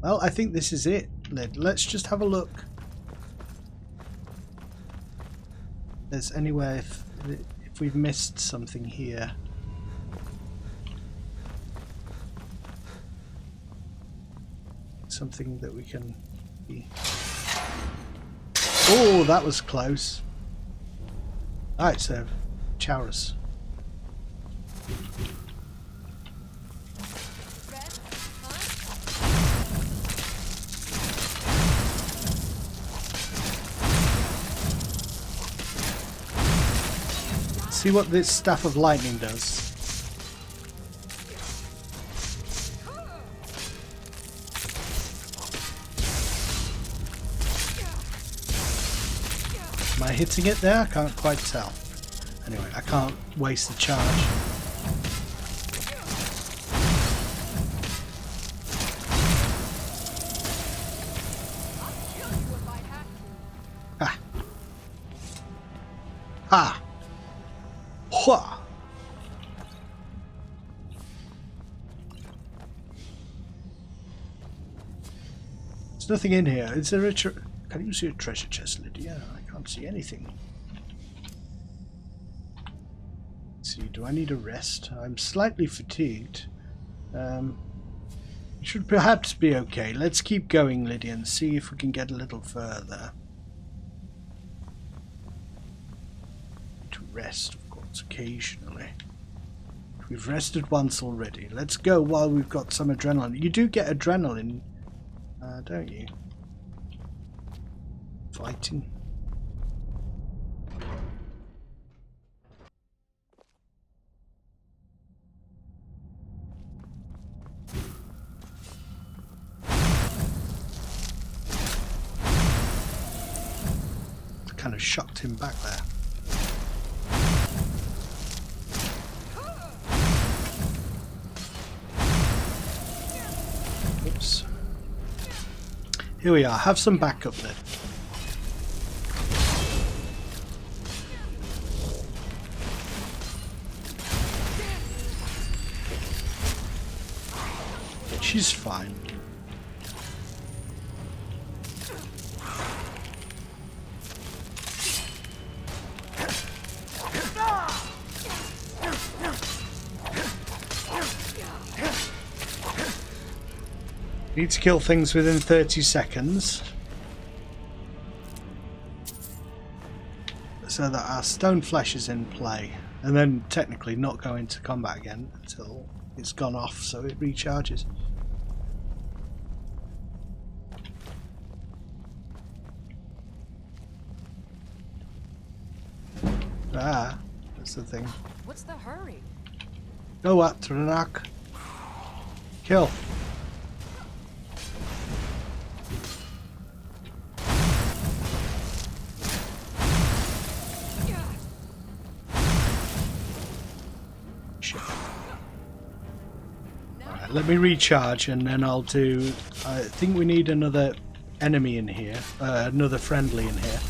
Well, I think this is it, Lid. Let's just have a look. If there's anywhere if we've missed something here. Something that we can be. Oh, that was close. Alright, so Chaurus. See what this Staff of Lightning does. Am I hitting it there? I can't quite tell. Anyway, I can't waste the charge. Ah. Ah. Hua. There's nothing in here. Is there a can you see a treasure chest, Lydia? I can't see anything. Let's see, do I need a rest? I'm slightly fatigued. It should perhaps be okay. Let's keep going, Lydia, and see if we can get a little further. To rest, of course, occasionally. We've rested once already. Let's go while we've got some adrenaline. You do get adrenaline, don't you? Fighting. Kind of shocked him back there. Oops. Here we are. Have some backup then. She's fine. Need to kill things within 30 seconds so that our stone flesh is in play, and then technically not go into combat again until it's gone off so it recharges. Ah, that's the thing. What's the hurry? Go up to the knock. Kill. Let me recharge and then I'll do... I think we need another enemy in here, another friendly in here.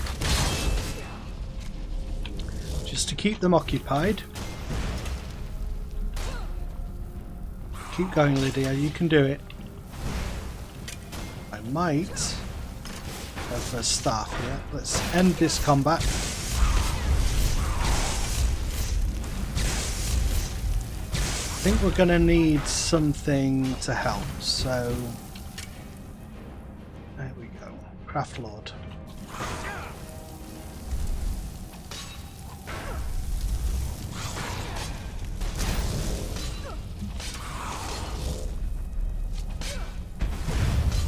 Just to keep them occupied. Keep going, Lydia, you can do it. I might go for a staff here. Let's end this combat. I think we're going to need something to help, so there we go. Craft Lord.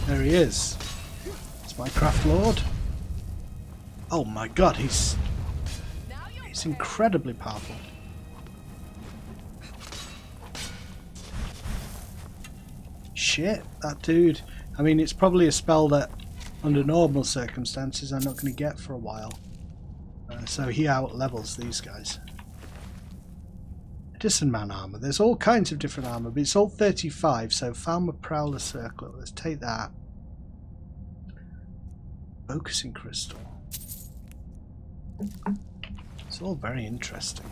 There he is. It's my Craft Lord. Oh my god, he's incredibly powerful. Shit, that dude. I mean, it's probably a spell that under normal circumstances I'm not going to get for a while. So he out levels these guys. Edison Man armor. There's all kinds of different armor, but it's all 35, so Falmer Prowler Circlet. Let's take that. Focusing Crystal. It's all very interesting.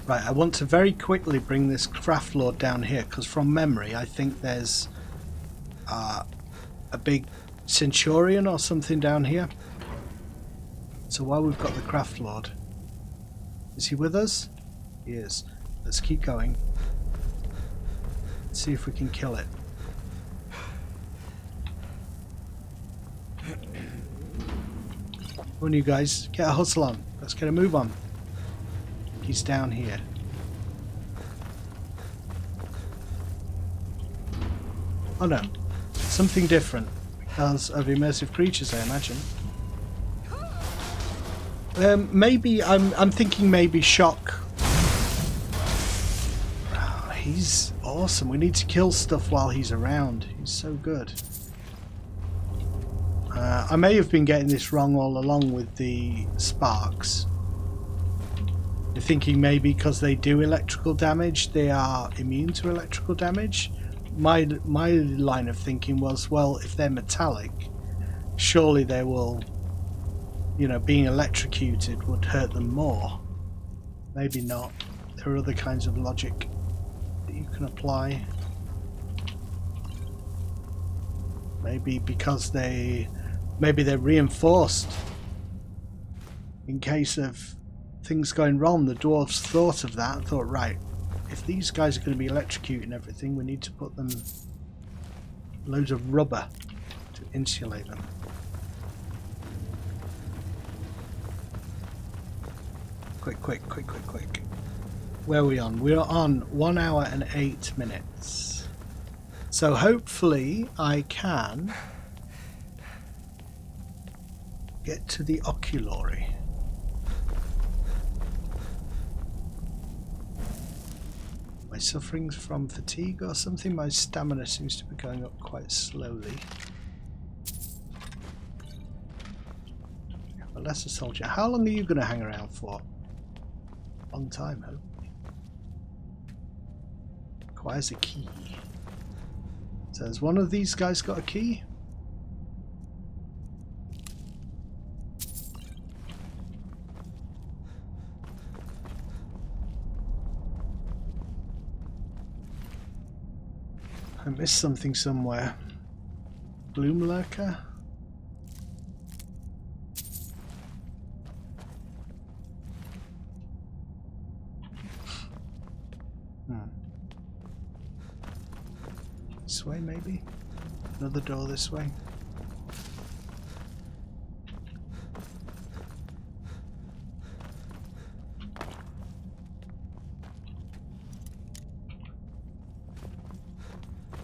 Right, I want to very quickly bring this Craft Lord down here, because from memory I think there's a big Centurion or something down here. So while we've got the Craft Lord, is he with us? He is. Let's keep going. Let's see if we can kill it. Come on, you guys, get a hustle on. Let's get a move on. He's down here. Oh no, something different because of immersive creatures, I imagine. Maybe I'm thinking maybe shock. Oh, he's awesome. We need to kill stuff while he's around. He's so good. I may have been getting this wrong all along with the sparks. You're thinking maybe because they do electrical damage, they are immune to electrical damage. My line of thinking was, well, if they're metallic, surely they will, you know, being electrocuted would hurt them more. Maybe not. There are other kinds of logic that you can apply. Maybe because maybe they're reinforced. In case of things going wrong, the dwarves thought of that and thought, right, if these guys are going to be electrocuting everything, we need to put them loads of rubber to insulate them. Quick. Where are we on? We're on 1 hour and 8 minutes. So hopefully I can get to the oculary. Am I suffering from fatigue or something? My stamina seems to be going up quite slowly. A lesser soldier. How long are you going to hang around for? Long time, hopefully. Requires a key. So has one of these guys got a key? I missed something somewhere. Bloom lurker? This way, maybe? Another door this way?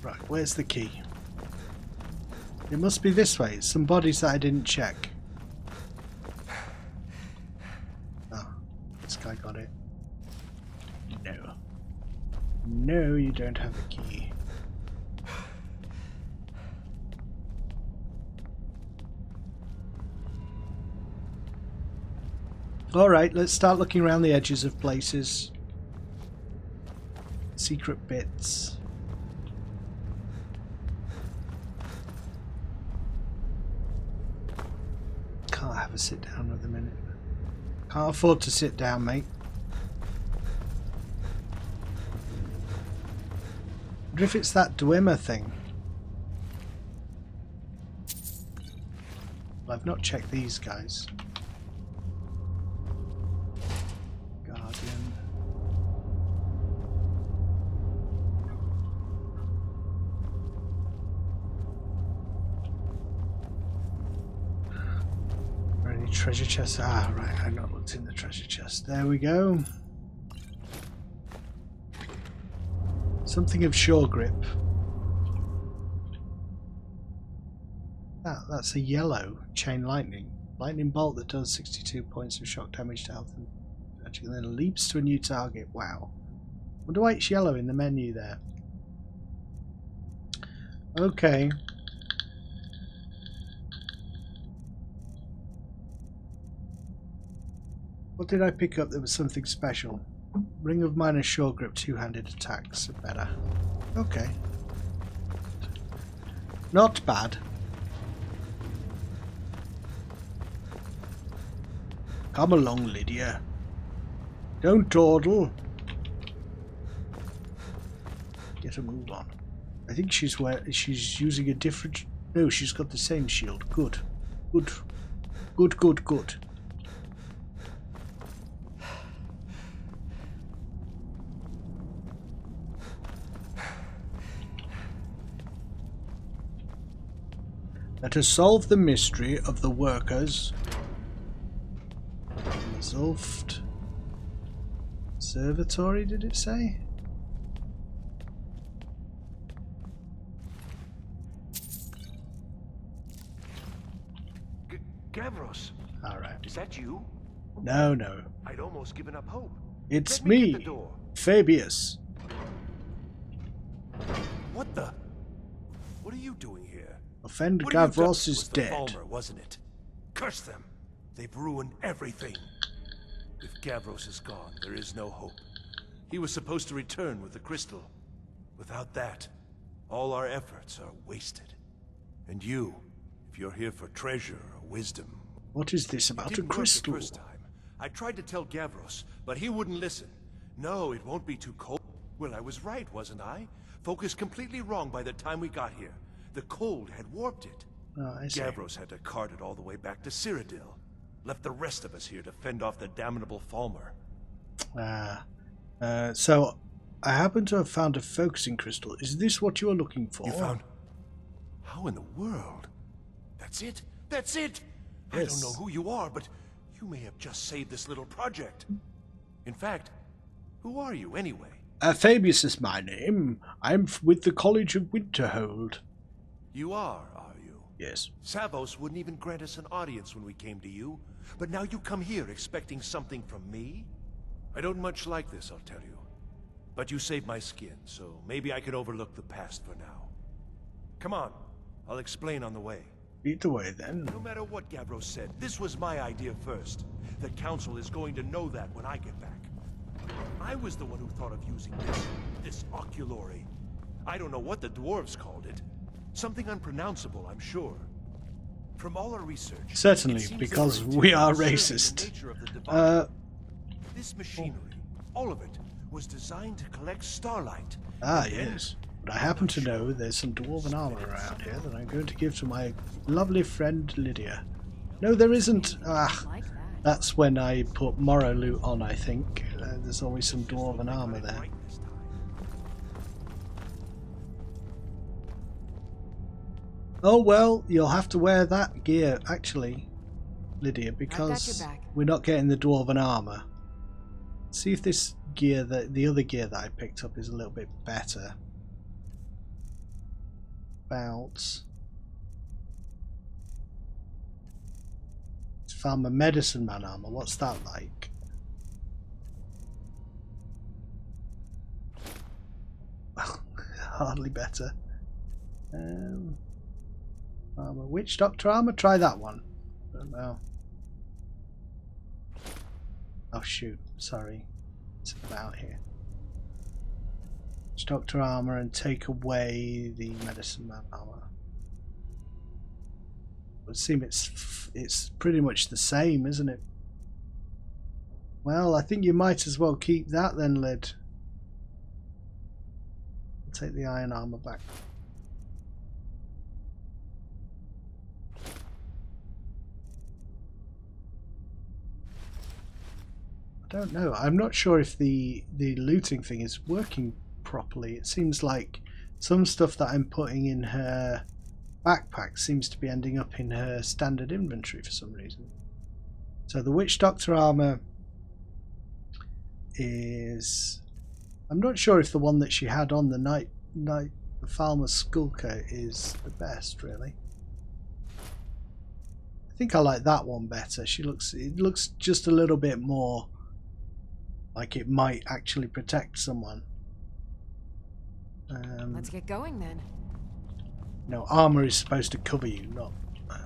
Right, where's the key? It must be this way. It's some bodies that I didn't check. Oh, this guy got it. No. No, you don't have a key. Alright, let's start looking around the edges of places. Secret bits. Can't have a sit down at the minute. Can't afford to sit down, mate. Wonder if it's that Dwemer thing. Well, I've not checked these guys. Guardian. Are any treasure chests? Ah, right, I've not looked in the treasure chest. There we go. Something of sure grip. That's a yellow chain lightning. Lightning bolt that does 62 points of shock damage to health and then leaps to a new target. Wow. Wonder why it's yellow in the menu there. Okay. What did I pick up that was something special? Ring of Minor Sure Grip, two-handed attacks are better. Okay. Not bad. Come along, Lydia. Don't dawdle. Get a move on. I think she's using a different... No, she's got the same shield. Good. Good. Good, good, good. Let us solve the mystery of the workers. Mzulft. Observatory, did it say? Gavros. Alright. Is that you? No, no. I'd almost given up hope. It's Let me me, get the door. Fabius. What the? What are you doing here? Offend What are you Gavros doing? is Was the dead. Falmer, wasn't it? Curse them. They've ruined everything. If Gavros is gone, there is no hope. He was supposed to return with the crystal. Without that, all our efforts are wasted. And you, if you're here for treasure or wisdom... What is this about a It didn't work crystal? the first time. I tried to tell Gavros, but he wouldn't listen. No, it won't be too cold. Well, I was right, wasn't I? Focused completely wrong by the time we got here. The cold had warped it. Oh, I see. Gavros had to cart it all the way back to Cyrodiil. Left the rest of us here to fend off the damnable Falmer. So I happen to have found a focusing crystal. Is this what you are looking for? You found... How in the world? That's it? That's it! Yes. I don't know who you are, but you may have just saved this little project. In fact, who are you anyway? Fabius is my name. I'm with the College of Winterhold. You are you? Yes. Savos wouldn't even grant us an audience when we came to you, but now you come here expecting something from me? I don't much like this, I'll tell you. But you saved my skin, so maybe I can overlook the past for now. Come on, I'll explain on the way. Lead the way then. No matter what Gavros said, this was my idea first. The Council is going to know that when I get back. I was the one who thought of using this oculory. I don't know what the dwarves called it. Something unpronounceable, I'm sure. From all our research... Certainly, because we are racist. This machinery, all of it, was designed to collect starlight. Ah, yes. But I happen to know there's some dwarven armor around here that I'm going to give to my lovely friend Lydia. No, there isn't. Ah, that's when I put Morrow loot on, I think. There's always some dwarven armor there. Oh well, you'll have to wear that gear, actually, Lydia, because we're not getting the dwarven armor. See if this gear, the other gear that I picked up, is a little bit better. It's Farmer Medicine Man armor. What's that like? Hardly better. Armor. Witch Doctor armor? Try that one. Don't know. Oh shoot, sorry. It's about here. Witch Doctor armor and take away the Medicine Man armor. It would seem it's pretty much the same, isn't it? Well, I think you might as well keep that then, Lid. I'll take the iron armor back. I don't know. I'm not sure if the looting thing is working properly. It seems like some stuff that I'm putting in her backpack seems to be ending up in her standard inventory for some reason. So the Witch Doctor armor is... I'm not sure if the one that she had on the the Farmer's Skulker is the best, really. I think I like that one better. It looks just a little bit more like it might actually protect someone. Let's get going then. No, armor is supposed to cover you, not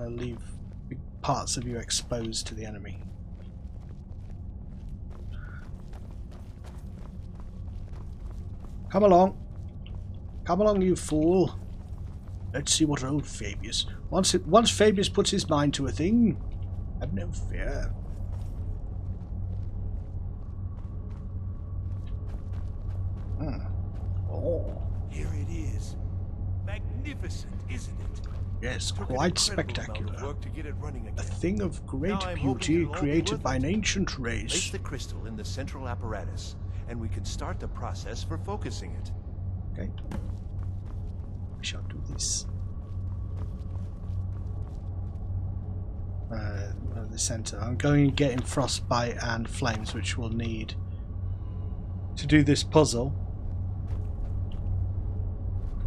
leave big parts of you exposed to the enemy. Come along, you fool. Let's see what old Fabius. Once Fabius puts his mind to a thing, have no fear. Oh. Here it is. Magnificent, isn't it? Yes, Took an quite incredible amount spectacular. of work to get it running A again. thing of great Now I'm hoping beauty it'll all be created worth by an it. ancient Place race. the crystal in the central apparatus, and we can start the process for focusing it. Okay. We shall do this. The center. I'm going to get in frostbite and flames, which we'll need to do this puzzle.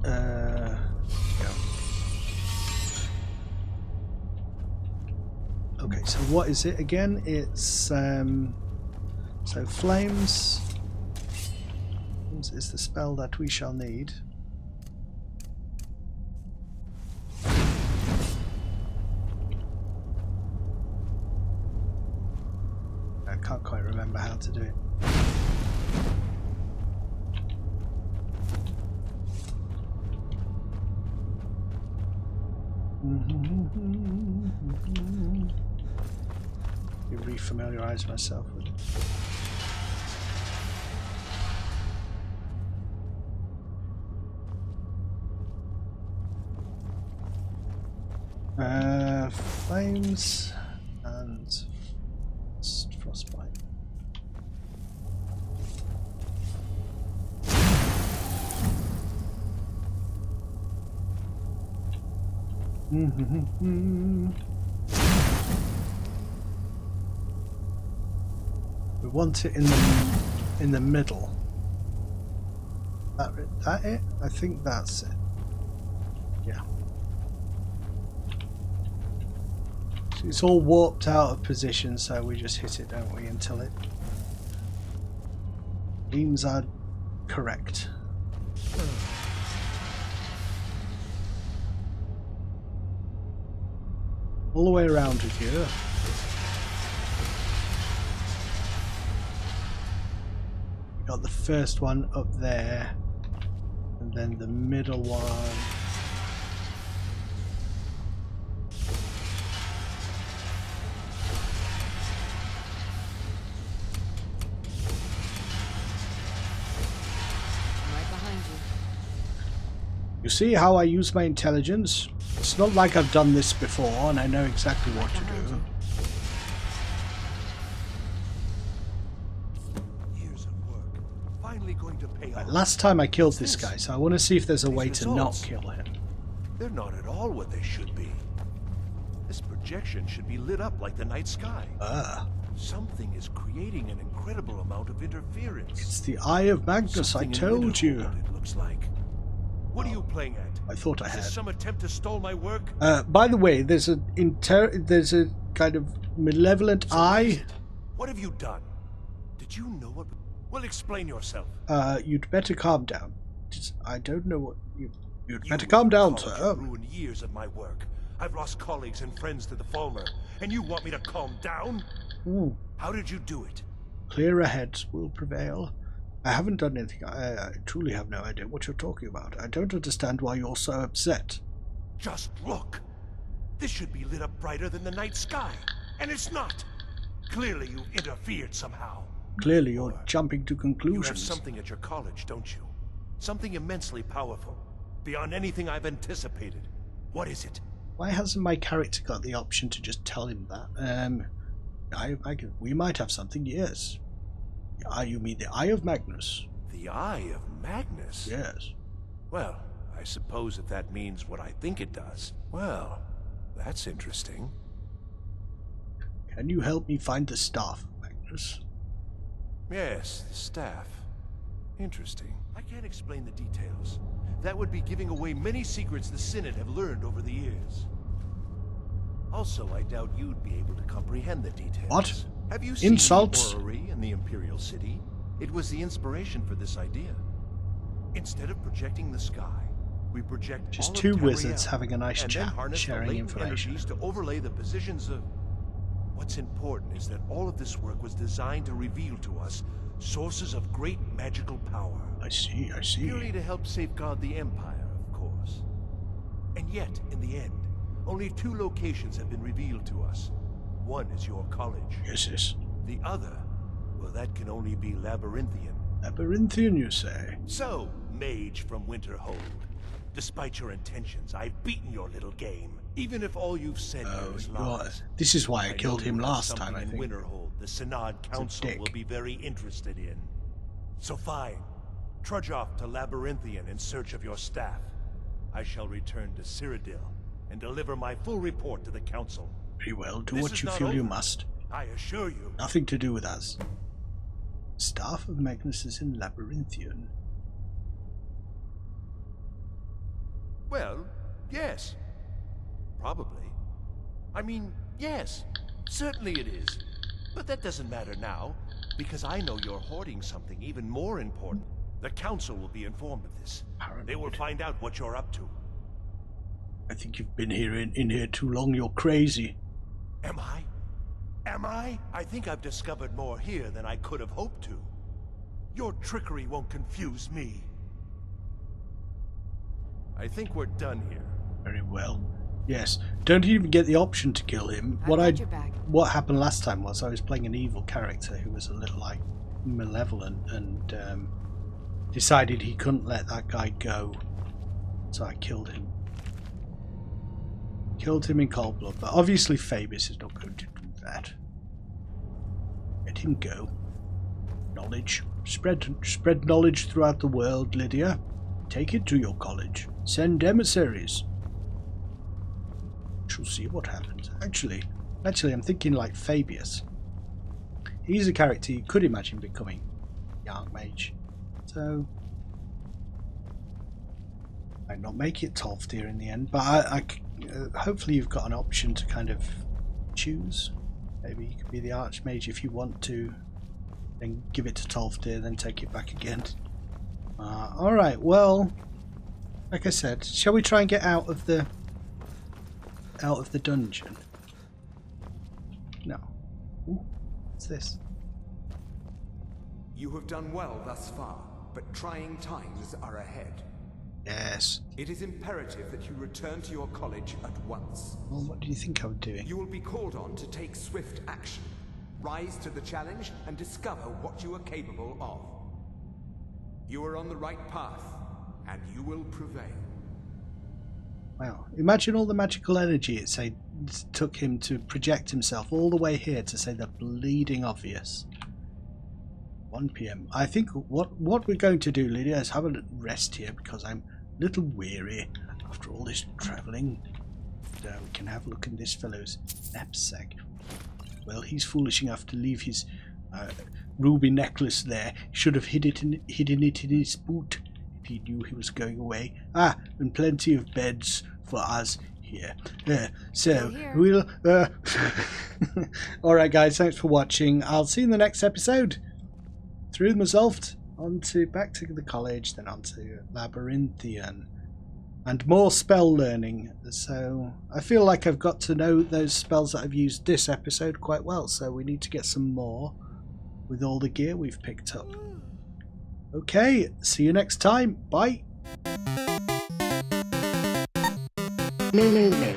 Go. Okay, so what is it again? It's so flames is the spell that we shall need. I can't quite remember how to do it. Refamiliarize myself with it. Flames and frostbite. We want it in the middle. That it? I think that's it. Yeah. So it's all warped out of position, so we just hit it, don't we, until it seems are correct. All the way around with you. Got the first one up there, and then the middle one. Right behind you. You see how I use my intelligence? It's not like I've done this before and I know exactly what to do. Going to pay off. Last time I killed this guy, so I want to see if there's a way to not kill him. They're not at all what they should be. This projection should be lit up like the night sky. Something is creating an incredible amount of interference. It's the Eye of Magnus, I told you. It looks like. What are you playing at? I thought I Is had. this some attempt to stall my work? By the way, there's a kind of malevolent eye. What have you done? Did you know what? Well, explain yourself. You'd better calm down. I don't know what you'd better calm down, sir. Ruined years of my work. I've lost colleagues and friends to the Falmer, and you want me to calm down? Ooh. How did you do it? Clearer heads will prevail. I haven't done anything. I truly have no idea what you're talking about. I don't understand why you're so upset. Just look. This should be lit up brighter than the night sky, and it's not. Clearly you interfered somehow. Clearly you're jumping to conclusions. You have something at your college, don't you? Something immensely powerful, beyond anything I've anticipated. What is it? Why hasn't my character got the option to just tell him that? We might have something, yes. You mean the Eye of Magnus? The Eye of Magnus? Yes. Well, I suppose if that means what I think it does. Well, that's interesting. Can you help me find the staff, Magnus? Yes, the staff. Interesting. I can't explain the details. That would be giving away many secrets the Synod have learned over the years. Also, I doubt you'd be able to comprehend the details. What? Have you seen Insults? the orrery in the Imperial City? It was the inspiration for this idea. Instead of projecting the sky, we project just all of two Tamriel, wizards having a nice and chat, then harness sharing the latent information. energies to overlay the positions of... What's important is that all of this work was designed to reveal to us sources of great magical power. I see. Purely to help safeguard the Empire, of course. And yet, in the end, only 2 locations have been revealed to us. One is your college. Yes. The other, well, that can only be Labyrinthian. Labyrinthian, you say? So, mage from Winterhold, despite your intentions, I've beaten your little game. Even if all you've said here is lies. This is why I killed him know you have last time, I something think. in Winterhold the Synod Council will be very interested in. So fine. Trudge off to Labyrinthian in search of your staff. I shall return to Cyrodiil and deliver my full report to the Council. Very well, do This what is you not feel you over. must. I assure you. Nothing to do with us. Staff of Magnus is in Labyrinthian. Well, yes. Probably. I mean, yes. Certainly it is. But that doesn't matter now, because I know you're hoarding something even more important. The Council will be informed of this. They will find out what you're up to. I think you've been here in here too long. You're crazy. Am I? Am I? I think I've discovered more here than I could have hoped to. Your trickery won't confuse me. I think we're done here. Very well. Yes, don't even get the option to kill him. Got your back. What happened last time was I was playing an evil character who was a little like malevolent and decided he couldn't let that guy go, so I killed him. Killed him in cold blood, but obviously Fabius is not going to do that. Let him go. Knowledge. Spread knowledge throughout the world, Lydia. Take it to your college. Send emissaries. She'll see what happens. Actually, I'm thinking like Fabius. He's a character you could imagine becoming the Archmage. So, might not make it Tolfdir in the end, but hopefully you've got an option to kind of choose. Maybe you could be the Archmage if you want to, then give it to Tolfdir, then take it back again. Alright, well, like I said, shall we try and get out of the dungeon? No. Ooh, what's this? You have done well thus far, but trying times are ahead. Yes. It is imperative that you return to your college at once. Well, what do you think I'm doing? You will be called on to take swift action. Rise to the challenge and discover what you are capable of. You are on the right path, and you will prevail. Wow. Imagine all the magical energy it took him to project himself all the way here to say the bleeding obvious. 1 PM. I think what we're going to do, Lydia, is have a rest here because I'm a little weary after all this travelling. We can have a look in this fellow's knapsack. Well, he's foolish enough to leave his ruby necklace there. Should have hidden it in his boot if he knew he was going away. Ah, and plenty of beds for us here. So we'll. All right, guys. Thanks for watching. I'll see you in the next episode. Through Mzulft, back to the college, then on to Labyrinthian, and more spell learning. So I feel like I've got to know those spells that I've used this episode quite well. So we need to get some more with all the gear we've picked up. Okay, see you next time. Bye. Lulu.